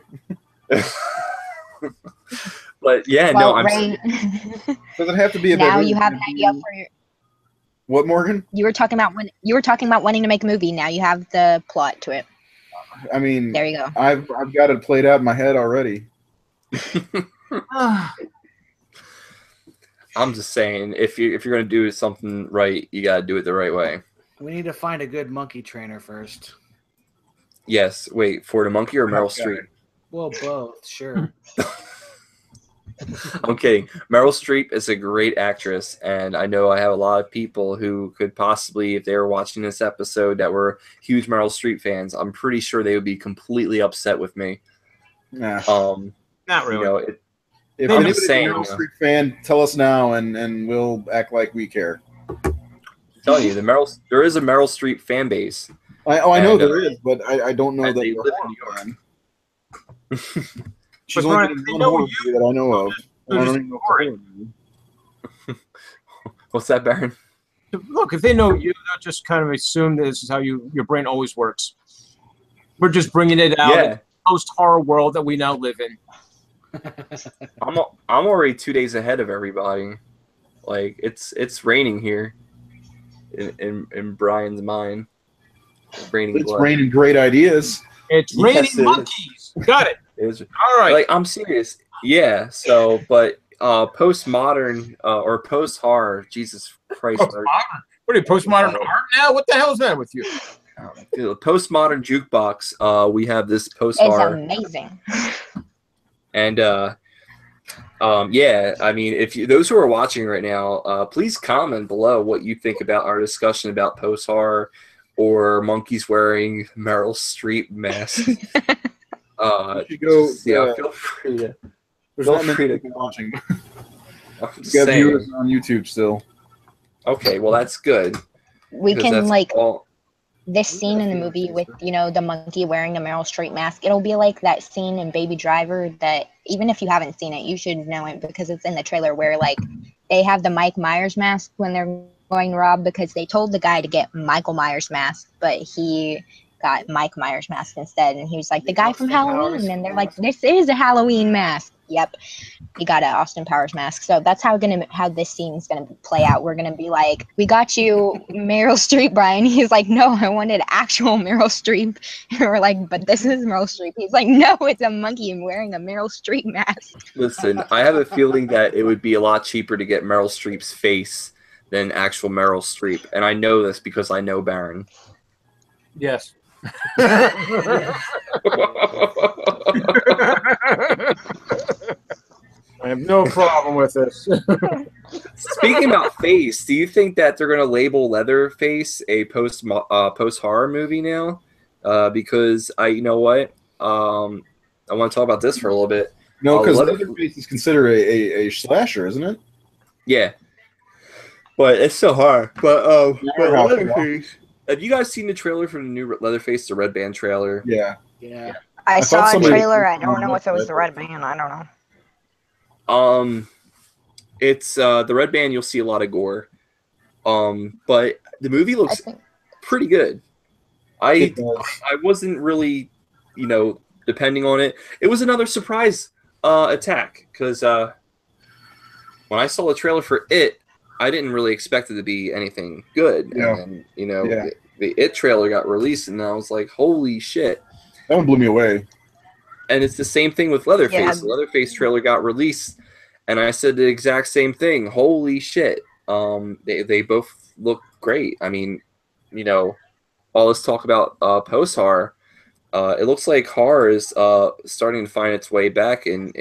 But yeah, well, no, Ray, does it have to be a now you have an idea for your. What, Morgan? You were talking about wanting to make a movie. Now you have the plot to it. I mean, there you go. I've got it played out in my head already. I'm just saying, if you're gonna do something right, you gotta do it the right way. We need to find a good monkey trainer first. Yes. Wait, for the monkey or Meryl Streep? Well, both, sure. I'm kidding. Meryl Streep is a great actress, and I know I have a lot of people who could possibly, if they were watching this episode, that were huge Meryl Streep fans. I'm pretty sure they would be completely upset with me. Nah. Not really. If anybody's a Meryl Streep fan, tell us now, and we'll act like we care. I'm telling you, there is a Meryl Streep fan base. I know there is, but I don't know that they live in New York. She's only been in one horror movie that I know of. I don't even know What's that, Baron? Look, if they know you, they'll just kind of assume this is how your brain always works. We're just bringing it out in Yeah. the post-horror world that we now live in. I'm already 2 days ahead of everybody. Like it's raining here in Brian's mind. It's raining It's blood. raining great ideas. It's Yes, raining it is. monkeys. Got it. It is, All right. like I'm serious. Yeah. So, but postmodern or post horror. Jesus Christ. Postmodern. What are you, postmodern art now? What the hell is that with you? Postmodern jukebox. We have this post It's horror, amazing. and yeah. I mean, if you those who are watching right now, please comment below what you think about our discussion about post horror or monkeys wearing Meryl Streep masks. You should go. Yeah, feel free to. There's Feel not many free to. people watching. I'm We just got saying. viewers on YouTube still. Okay, well that's good. We because can that's like all- this scene in the movie with, you know, the monkey wearing the Meryl Streep mask. It'll be like that scene in Baby Driver that even if you haven't seen it, you should know it because it's in the trailer where like they have the Mike Myers mask when they're going to rob because they told the guy to get Michael Myers mask, but he got Mike Myers mask instead. And he was like, the guy from Halloween. And they're like, this is a Halloween mask. Yep. He got an Austin Powers mask. So that's how this scene's gonna play out. We're gonna be like, we got you Meryl Streep, Brian. He's like, no, I wanted actual Meryl Streep. And we're like, but this is Meryl Streep. He's like, no, it's a monkey wearing a Meryl Streep mask. Listen, I have a feeling that it would be a lot cheaper to get Meryl Streep's face than actual Meryl Streep, and I know this because I know Baron. Yes. I have no problem with this. Speaking about face, do you think that they're going to label Leatherface a post horror movie now? Because you know what, I want to talk about this for a little bit. No, because Leatherface is considered a slasher, isn't it? Yeah, but it's so hard. But Yeah, Leatherface. Have you guys seen the trailer for the new Leatherface, the Red Band trailer? Yeah. Yeah. I thought saw a somebody- trailer. I don't know if it was the Red Band. I don't know. It's the Red Band. You'll see a lot of gore. But the movie I looks think pretty good. It does. I wasn't really, depending on it. It was another surprise attack because when I saw the trailer for it, I didn't really expect it to be anything good. Yeah. And then, Yeah. the It trailer got released, and I was like, holy shit. That one blew me away. And it's the same thing with Leatherface. Yeah. The Leatherface trailer got released, and I said the exact same thing. Holy shit. They both look great. I mean, all this talk about post-horror, it looks like horror is starting to find its way back in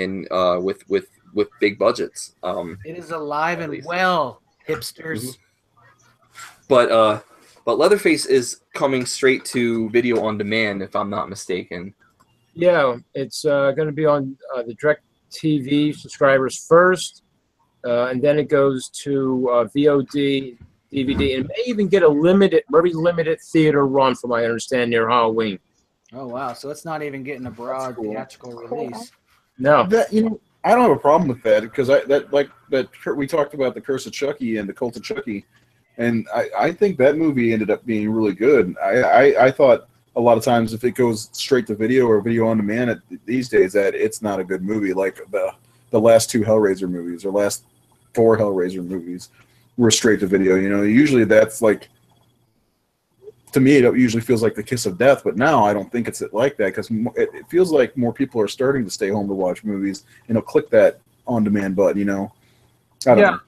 with big budgets. It is alive and least. well, hipsters. But Leatherface is coming straight to video on demand, if I'm not mistaken. Yeah, it's going to be on the Direct TV subscribers first, and then it goes to VOD, DVD, and it may even get a very limited theater run, from my understanding, near Halloween. Oh wow! So it's not even getting a broad cool. theatrical release. No. That I don't have a problem with that because we talked about the Curse of Chucky and the Cult of Chucky, and I think that movie ended up being really good. I thought a lot of times if it goes straight to video or video on demand these days that it's not a good movie. Like the last two Hellraiser movies or last four Hellraiser movies were straight to video. Usually that's like, to me, it usually feels like the kiss of death, but now I don't think it's like that because it feels like more people are starting to stay home to watch movies and they'll click that on-demand button, I don't know.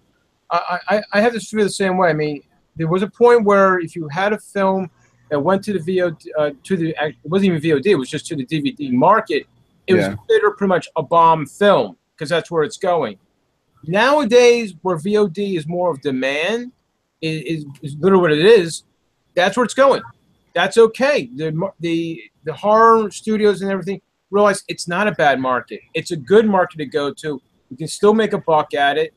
I have this feel the same way. I mean, there was a point where if you had a film that went to the VOD, it wasn't even VOD, it was just to the DVD market, it was considered pretty much a bomb film because that's where it's going. Nowadays, where VOD is more of demand, is literally what it is. That's where it's going. That's okay. The horror studios and everything realize it's not a bad market. It's a good market to go to. We can still make a buck at it.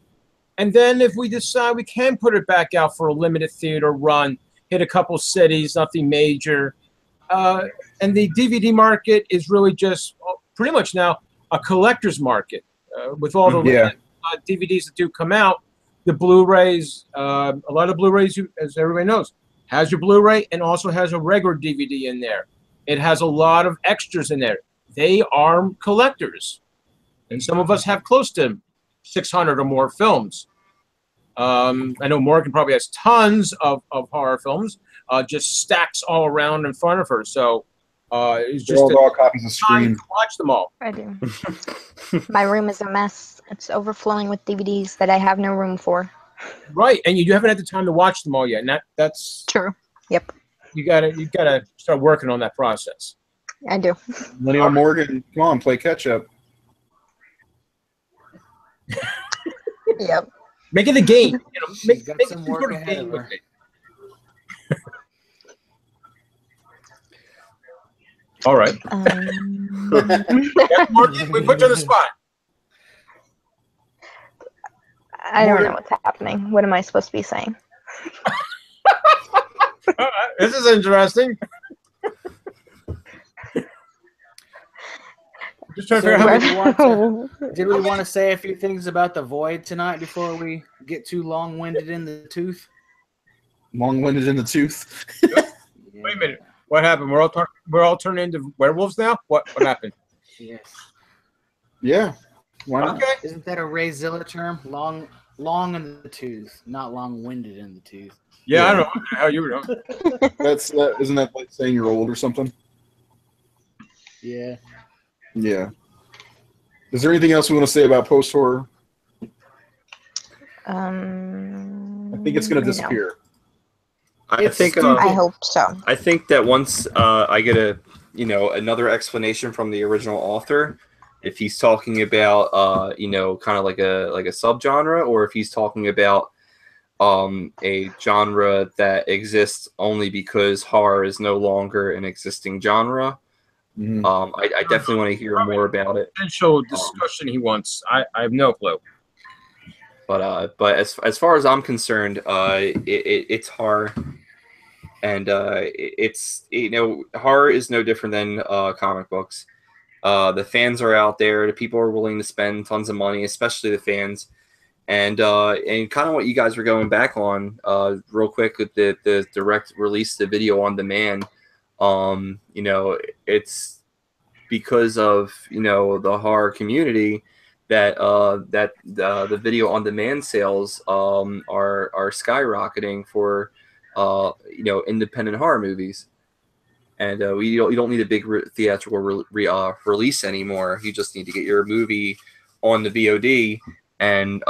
And then if we decide we can put it back out for a limited theater run, hit a couple cities, nothing major. And the DVD market is really just pretty much now a collector's market with all the DVDs that do come out. The Blu-rays, a lot of Blu-rays, as everybody knows, has your Blu-ray and also has a regular DVD in there. It has a lot of extras in there. They are collectors. And some of us have close to 600 or more films. I know Morgan probably has tons of horror films, just stacks all around in front of her. So it's just all copies of time Scream. to watch them all. I do. My room is a mess. It's overflowing with DVDs that I have no room for. Right, and you haven't had the time to watch them all yet. And that's True. Yep. you gotta start working on that process. I do. Linnell Morgan, come on, play catch up. Yep. Make it a game. She's got make some some work sort of ahead game of with her. it. All right. Yeah, Morgan, we put you on the spot. I don't know what's happening. What am I supposed to be saying? This is interesting. Just trying to figure out how many. Did we want to say a few things about the void tonight before we get too long-winded in the tooth? Long-winded in the tooth. Wait a minute. What happened? We're all turning into werewolves now? What happened? Yes. Yeah. Why not? Okay. Isn't that a Ray Zilla term? Long in the tooth, not long-winded in the tooth. Yeah, I don't know how you would know. Isn't that like saying you're old or something? Yeah. Yeah. Is there anything else we want to say about post-horror? I think it's going to disappear. I think I hope so. I think that once I get another explanation from the original author, if he's talking about kind of like a subgenre, or if he's talking about a genre that exists only because horror is no longer an existing genre. I definitely want to hear more about it. Potential discussion he wants. I have no clue. But as far as I'm concerned, it's horror, and it's horror is no different than comic books. The fans are out there. The people are willing to spend tons of money, especially the fans. And kind of what you guys were going back on real quick with the direct release, the video on demand. It's because of the horror community that the video on demand sales are skyrocketing for independent horror movies. And you don't need a big theatrical release anymore. You just need to get your movie on the VOD and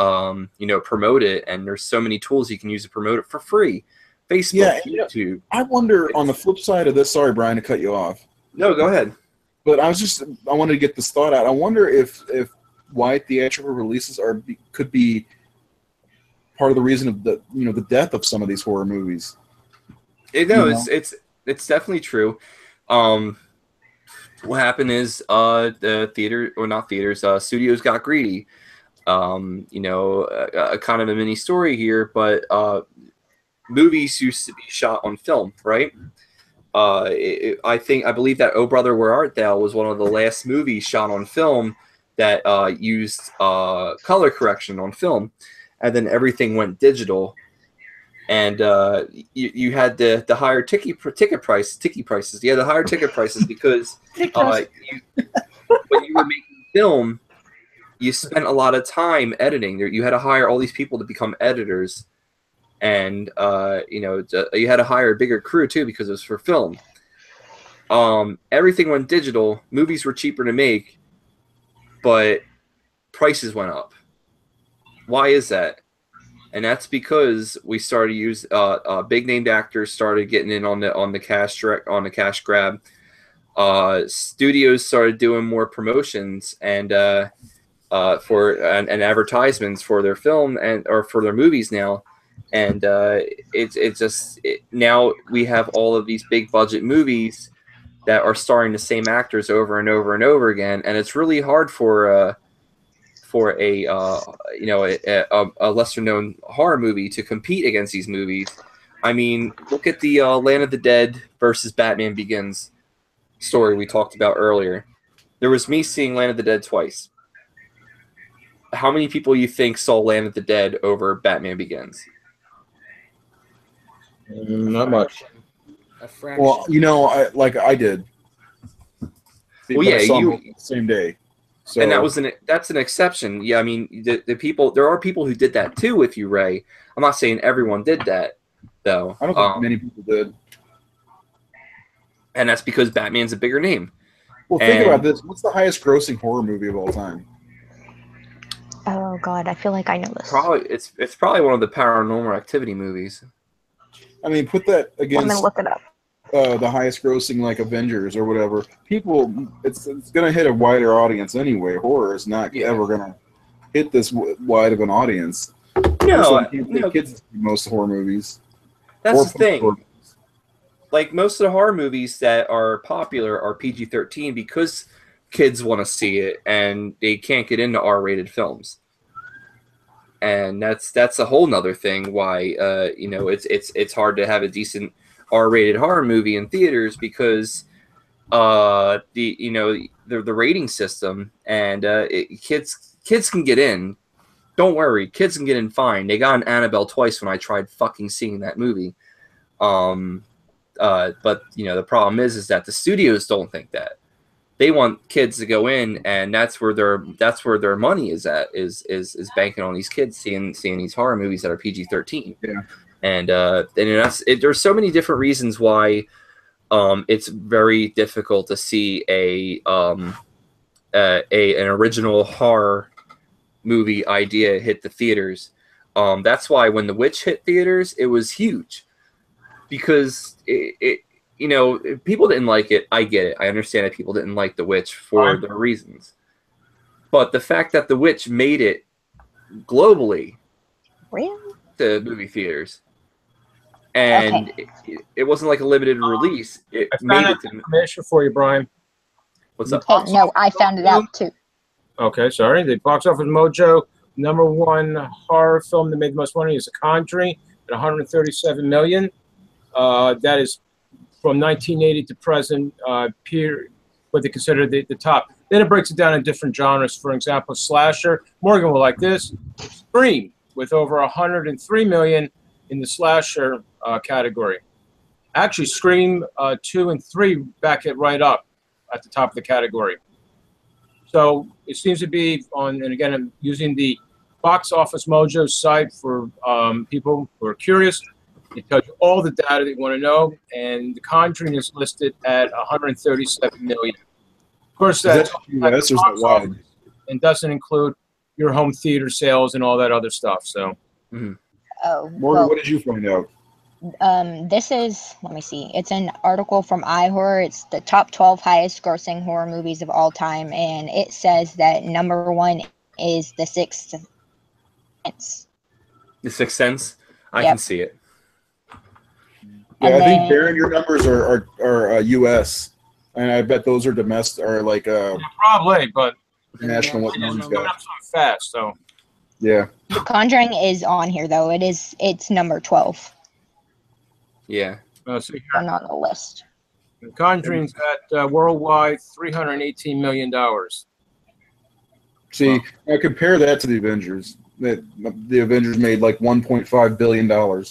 promote it. And there's so many tools you can use to promote it for free. Facebook, YouTube. I wonder on the flip side of this. Sorry, Brian, to cut you off. No, go ahead. But I wanted to get this thought out. I wonder if why theatrical releases could be part of the reason of the death of some of these horror movies. It's definitely true. What happened is the theater, or not theaters, studios got greedy. A kind of a mini story here, but movies used to be shot on film, right? I believe that Oh Brother Where Art Thou was one of the last movies shot on film that used color correction on film, and then everything went digital. And you had the higher ticket prices. You had the higher ticket prices because when you were making film, you spent a lot of time editing. You had to hire all these people to become editors, and you had to hire a bigger crew too because it was for film. Everything went digital. Movies were cheaper to make, but prices went up. Why is that? And that's because we started to use big named actors started getting in on the cash grab. Studios started doing more promotions and advertisements for their film or for their movies now, and now we have all of these big budget movies that are starring the same actors over and over and over again, and it's really hard for a lesser known horror movie to compete against these movies. I mean, look at the Land of the Dead versus Batman Begins story we talked about earlier. There was me seeing Land of the Dead twice. How many people you think saw Land of the Dead over Batman Begins? Not much. A fraction. Well, I did. Well, yeah, I saw them the same day. So, and that's an exception. Yeah, I mean, the people, there are people who did that too with you, Ray. I'm not saying everyone did that, though. I don't think many people did. And that's because Batman's a bigger name. Well, think about this. What's the highest grossing horror movie of all time? Oh God, I feel like I know this. Probably it's probably one of the Paranormal Activity movies. I mean, put that I'm against gonna look it up. the highest grossing, like Avengers or whatever. People, it's going to hit a wider audience anyway. Horror is not ever going to hit this wide of an audience. No, you can't take kids to see most horror movies. That's the thing. Like, most of the horror movies that are popular are PG-13 because kids want to see it and they can't get into R-rated films. And that's a whole nother thing why it's hard to have a decent R-rated horror movie in theaters because the rating system and kids can get in. Don't worry, kids can get in fine. They got an Annabelle twice when I tried fucking seeing that movie. But the problem is that the studios don't think that. They want kids to go in, and that's where their money is at, is banking on these kids seeing these horror movies that are PG-13. Yeah. And there's so many different reasons why it's very difficult to see an original horror movie idea hit the theaters. That's why when The Witch hit theaters, it was huge because people didn't like it. I get it. I understand that people didn't like The Witch for their reasons. But the fact that The Witch made it globally to movie theaters, and it wasn't like a limited release. It made it to information for you, Brian. What's up? Hey, no, I found it out too. Okay, sorry. The box office mojo #1 horror film that made the most money is The Conjuring at $137 million. That is from 1980 to present, what they consider the top. Then it breaks it down in different genres. For example, slasher. Morgan will like this. Scream, with over $103 million in the slasher category. Actually, Scream 2 and 3 back it right up at the top of the category. So it seems to be on, and again, I'm using the Box Office Mojo site for people who are curious. It tells you all the data that you want to know, and The Conjuring is listed at $137 million. Of course, that's US or is that wide? And doesn't include your home theater sales and all that other stuff. So, Oh, Morgan, what did you find out? This is, let me see. It's an article from iHorror. It's the top 12 highest grossing horror movies of all time, and it says that #1 is The Sixth Sense. The Sixth Sense. I can see it. Yeah, I think Baron, your numbers are US, and I bet those are domestic or like probably, but national. What it's coming up so fast, so yeah. The Conjuring is on here though. It's number 12. Yeah. See on the list. The Conjuring's got worldwide $318 million. See, now compare that to the Avengers. The Avengers made like $1.5 billion or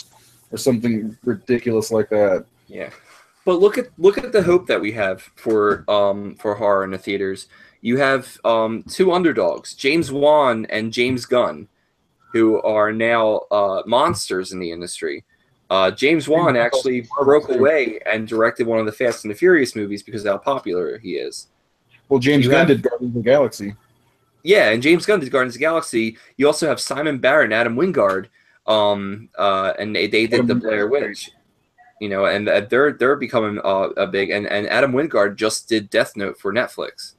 something ridiculous like that. Yeah, but look at the hope that we have for horror in the theaters. You have two underdogs, James Wan and James Gunn, who are now monsters in the industry. James Wan actually broke away and directed one of the Fast and the Furious movies because of how popular he is. Well, James Gunn did Guardians of the Galaxy. Yeah, and James Gunn did Guardians of the Galaxy. You also have Simon Barrett and Adam Wingard, and they did the Blair Witch. And they're becoming a big. And Adam Wingard just did Death Note for Netflix.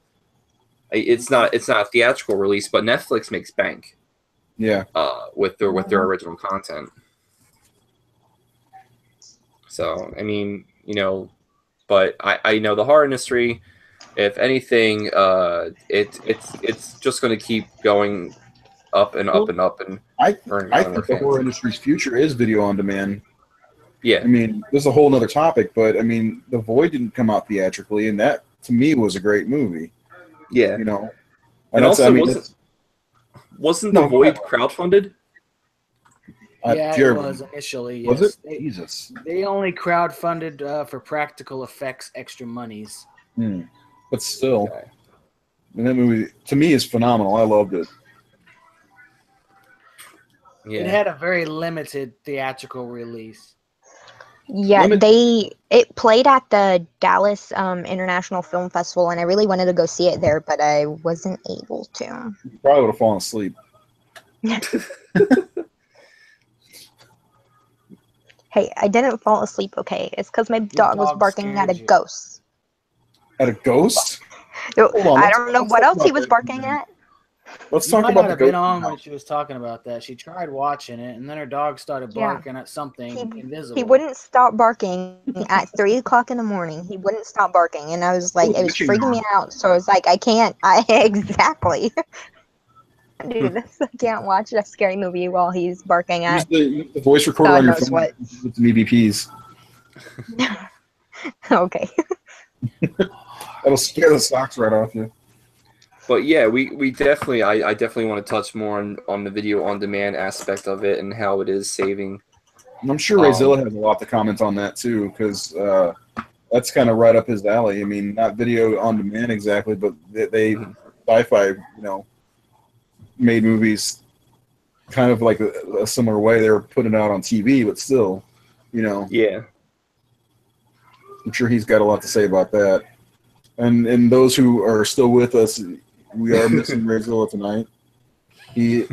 It's not a theatrical release, but Netflix makes bank. Yeah. With their original content. So I mean, but I know the horror industry. If anything, it's just going to keep going up and up and up. And I think the horror industry's future is video on demand. Yeah. I mean, this is a whole other topic, but I mean, The Void didn't come out theatrically, and that to me was a great movie. Yeah. And also, wasn't The Void crowdfunded? Yeah, it was initially. Yes. Was it? Jesus. They only crowdfunded for practical effects, extra monies. but still, Okay. and that movie to me is phenomenal. I loved it. Yeah. It had a very limited theatrical release. Yeah, it played at the Dallas International Film Festival, and I really wanted to go see it there, but I wasn't able to. You probably would have fallen asleep. Hey, I didn't fall asleep, okay? It's because my dog was dog barking at a scared you. ghost. At a ghost? Hold on, I let's- don't know let's what talk else he about was that. barking at. Let's You talk might about not the have been ghost. on now. when she was talking about that. She tried watching it, and then her dog started Yeah. barking at something invisible. He wouldn't stop barking at 3 o'clock in the morning. He wouldn't stop barking, and I was like, it was Witching freaking me hour. out. So I was like, I can't. Exactly. Dude, I can't watch a scary movie while he's barking Use at the voice recorder God on your knows phone what. with some EVPs. Okay. That'll scare the socks right off you. But yeah, we definitely I definitely want to touch more on the video on demand aspect of it and how it is saving. And I'm sure Rayzilla has a lot to comment on that too, because that's kind of right up his alley. I mean, not video on demand exactly, but they sci-fi, made movies kind of like a similar way. They were putting it out on TV, but still, Yeah. I'm sure he's got a lot to say about that. And those who are still with us, we are missing Rayzilla tonight. He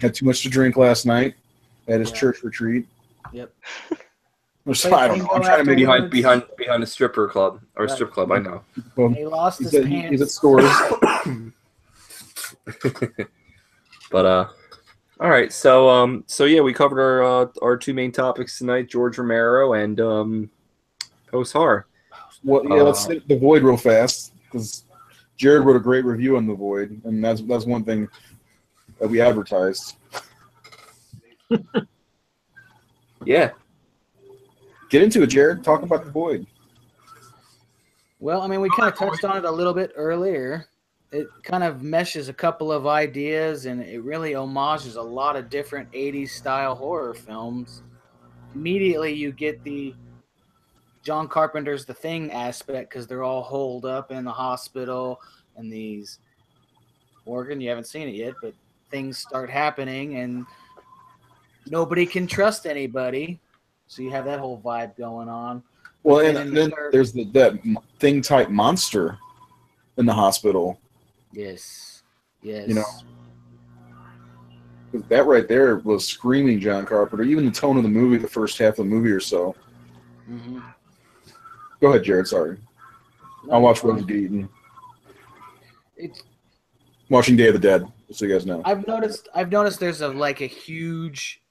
had too much to drink last night at his church retreat. Yep. Which, I don't know. I'm trying to make behind a stripper club or Right. strip club. I know. He lost his He's pants. at stores. But all right. So yeah, we covered our two main topics tonight: George Romero and post horror. Well, yeah, let's hit The Void real fast because Jared wrote a great review on The Void, and that's one thing that we advertised. Yeah. Get into it, Jared. Talk about The Void. Well, I mean, we kind of touched on it a little bit earlier. It kind of meshes a couple of ideas, and it really homages a lot of different 80s style horror films. Immediately, you get the John Carpenter's The Thing aspect because they're all holed up in the hospital and these Morgan, you haven't seen it yet, but things start happening and nobody can trust anybody. So you have that whole vibe going on. Well, But and then there's that thing type monster in the hospital. Yes. Yes. That right there was screaming John Carpenter. Even the tone of the movie, the first half of the movie or so. Mm-hmm. Go ahead, Jared. Sorry. I'll watch Rose Eaton. It's Watching Day of the Dead, just so you guys know. I've noticed there's a huge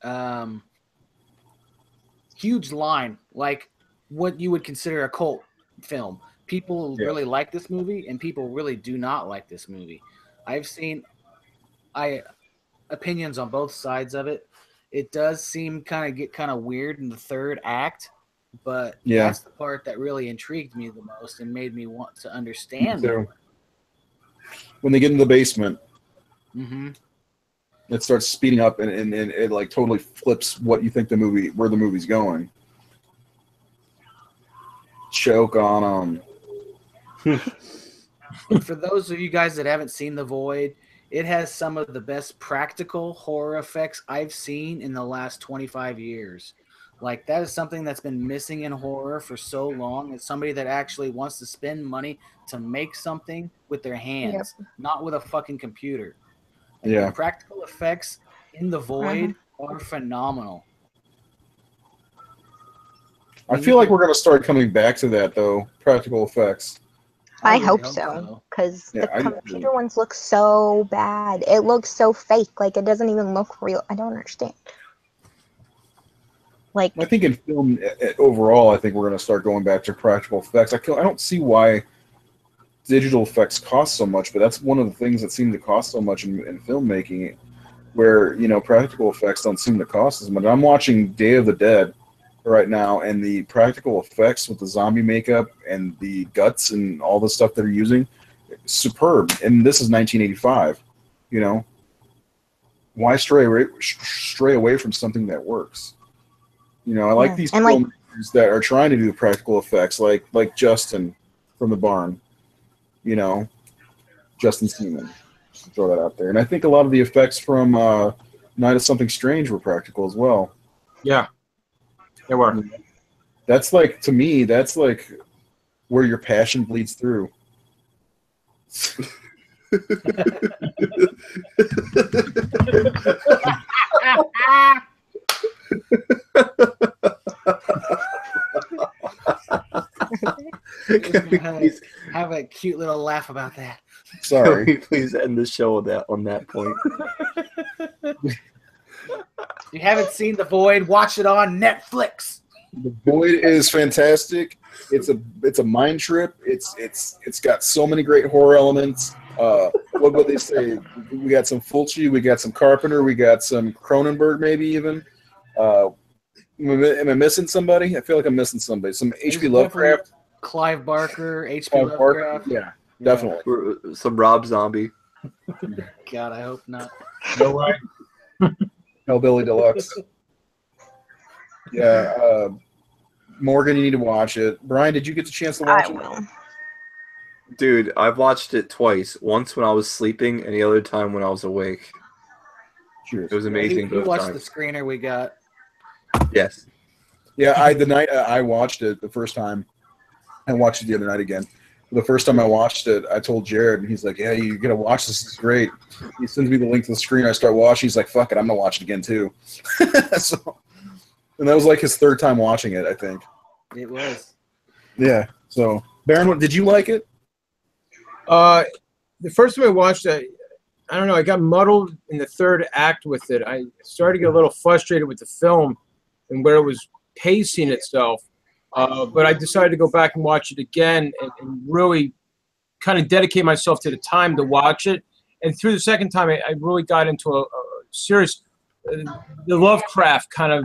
huge line, like what you would consider a cult film. People really like this movie and people really do not like this movie. I've seen opinions on both sides of it. It does seem get kind of weird in the third act, but that's the part that really intrigued me the most and made me want to understand it. When they get in the basement, Mm-hmm. it starts speeding up and it like totally flips what you think where the movie's going. Choke on them. For those of you guys that haven't seen The Void, it has some of the best practical horror effects I've seen in the last 25 years. Like, that is something that's been missing in horror for so long. It's somebody that actually wants to spend money to make something with their hands, not with a fucking computer. Like, the practical effects in The Void are phenomenal. I feel like we're going to start coming back to that, though, practical effects. I hope so, because the computer ones look so bad. It looks so fake. Like, it doesn't even look real. I don't understand. Like, I think in film overall, I think we're going to start going back to practical effects. I don't see why digital effects cost so much, but that's one of the things that seem to cost so much in filmmaking, where practical effects don't seem to cost as much. I'm watching Day of the Dead right now, and the practical effects with the zombie makeup and the guts and all the stuff they're using, superb. And this is 1985. Why stray away from something that works? I like these filmmakers that are trying to do practical effects, like Justin from The Barn. Justin Seaman. Just to throw that out there. And I think a lot of the effects from Night of Something Strange were practical as well. Yeah, they were. That's like, to me, that's like where your passion bleeds through. Have a cute little laugh about that. Sorry. Can we please end the show on that point? If you haven't seen The Void, watch it on Netflix. The Void is fantastic. It's a mind trip. It's got so many great horror elements. What would they say? We got some Fulci, we got some Carpenter, we got some Cronenberg, maybe even. Am I missing somebody? I feel like I'm missing somebody. Some H.P. Lovecraft. Clive Barker, H.P. Lovecraft. Yeah, definitely. Some Rob Zombie. God, I hope not. No way. Hellbilly Deluxe. Yeah, Morgan, you need to watch it. Brian, did you get the chance to watch it? I will. Dude, I've watched it twice. Once when I was sleeping, and the other time when I was awake. Cheers. It was amazing. You both watched times. the screener we got. Yes. Yeah, the night I watched it the first time, I watched it the other night again. The first time I watched it, I told Jared, and he's like, "Yeah, you gotta watch this. It's great." He sends me the link to the screen. I start watching. He's like, "Fuck it, I'm gonna watch it again too." And that was like his third time watching it, I think. It was. Yeah. So, Baron, did you like it? The first time I watched it, I don't know, I got muddled in the third act with it. I started to get a little frustrated with the film and where it was pacing itself. But I decided to go back and watch it again and really kind of dedicate myself to the time to watch it. And through the second time, I really got into a serious, the Lovecraft kind of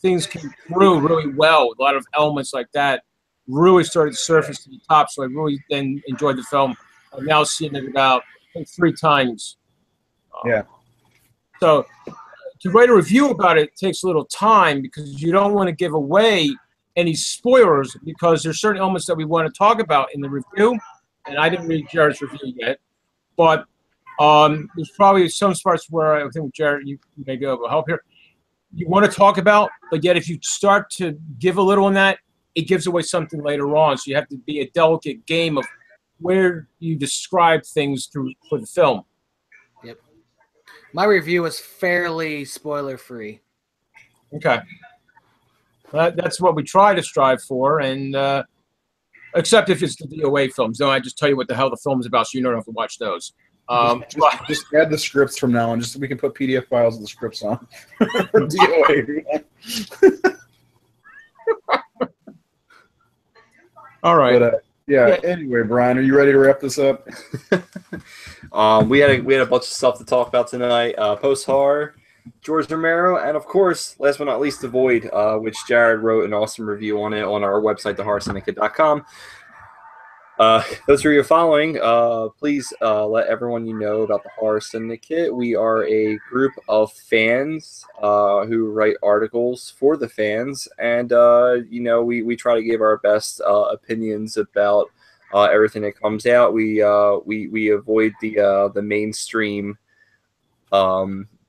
things came through really well. A lot of elements like that really started to surface to the top. So I really then enjoyed the film. I've now seen it about, I think, 3 times. Yeah. So to write a review about it takes a little time because you don't want to give away any spoilers because there's certain elements that we want to talk about in the review. And I didn't read Jared's review yet. But there's probably some parts where I think, Jared, you may go a help here. You want to talk about, but yet if you start to give a little on that, it gives away something later on. So you have to be a delicate game of where you describe things for the film. Yep. My review was fairly spoiler-free. Okay. That's what we try to strive for, and except if it's the DOA films. Then I just tell you what the hell the film's about, so you don't have to watch those. Just add the scripts from now on, just so we can put PDF files of the scripts on. DOA. All right. But, yeah. Anyway, Brian, are you ready to wrap this up? We had a bunch of stuff to talk about tonight. Post horror, George Romero, and of course, last but not least, The Void, which Jared wrote an awesome review on it on our website, thehorrorsyndicate.com. Those of you following, please let everyone you know about the Horror Syndicate. We are a group of fans who write articles for the fans, and we try to give our best opinions about everything that comes out. We avoid the mainstream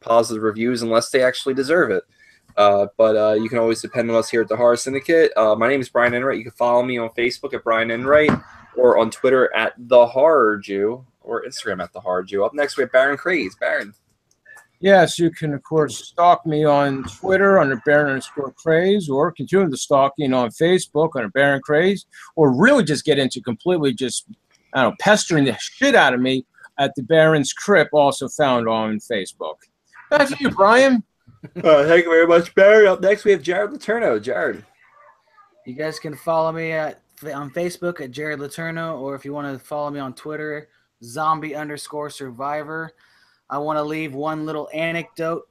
positive reviews unless they actually deserve it. But you can always depend on us here at the Horror Syndicate. My name is Brian Enright. You can follow me on Facebook at Brian Enright, or on Twitter at The Horror Jew, or Instagram at The Horror Jew. Up next, we have Baron Craze. Baron. Yes, you can, of course, stalk me on Twitter under Baron_Craze, or continue the stalking on Facebook under Baron Craze, or really just get into completely just, pestering the shit out of me at the Baron's Crypt, also found on Facebook. Back to you, Brian. Thank you very much, Barry. Up next, we have Jared Letourneau. Jared. You guys can follow me on Facebook at Jared Letourneau, or if you want to follow me on Twitter, zombie_survivor. I want to leave one little anecdote.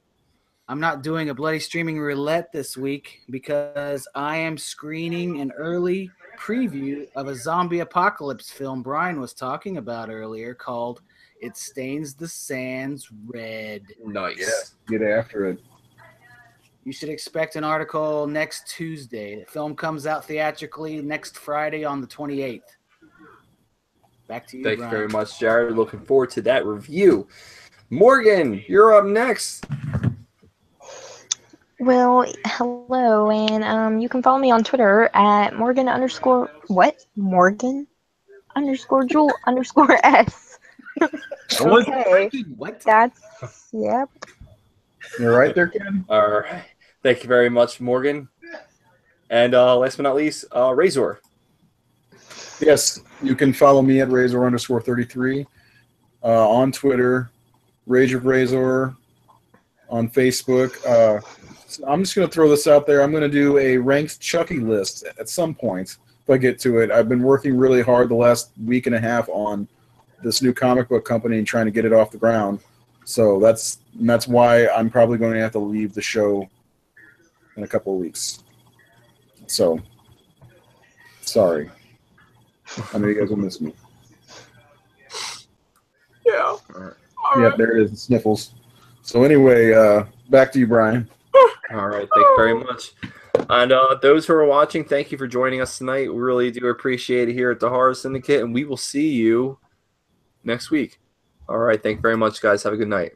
I'm not doing a bloody streaming roulette this week because I am screening an early preview of a zombie apocalypse film Brian was talking about earlier called It Stains the Sands Red. Nice. Yeah, get after it. You should expect an article next Tuesday. The film comes out theatrically next Friday on the 28th. Back to you, Thank you Brian. very much, Jared. Looking forward to that review. Morgan, you're up next. Well, hello, and you can follow me on Twitter at Morgan underscore what? Morgan underscore Jewel underscore S. Okay, What? that's yep. You're right there, Ken. All right. Thank you very much, Morgan. And last but not least, Razor. Yes, you can follow me at Razor_33 on Twitter, Rage of Razor on Facebook. So I'm just going to throw this out there. I'm going to do a ranked Chucky list at some point if I get to it. I've been working really hard the last week and a half on this new comic book company and trying to get it off the ground. So that's why I'm probably going to have to leave the show in a couple of weeks. So, sorry. I know you guys will miss me. Yeah. Yeah, there it is, the sniffles. So anyway, back to you, Brian. All right. Thank you very much. And those who are watching, thank you for joining us tonight. We really do appreciate it here at the Horror Syndicate, and we will see you next week. All right. Thank you very much, guys. Have a good night.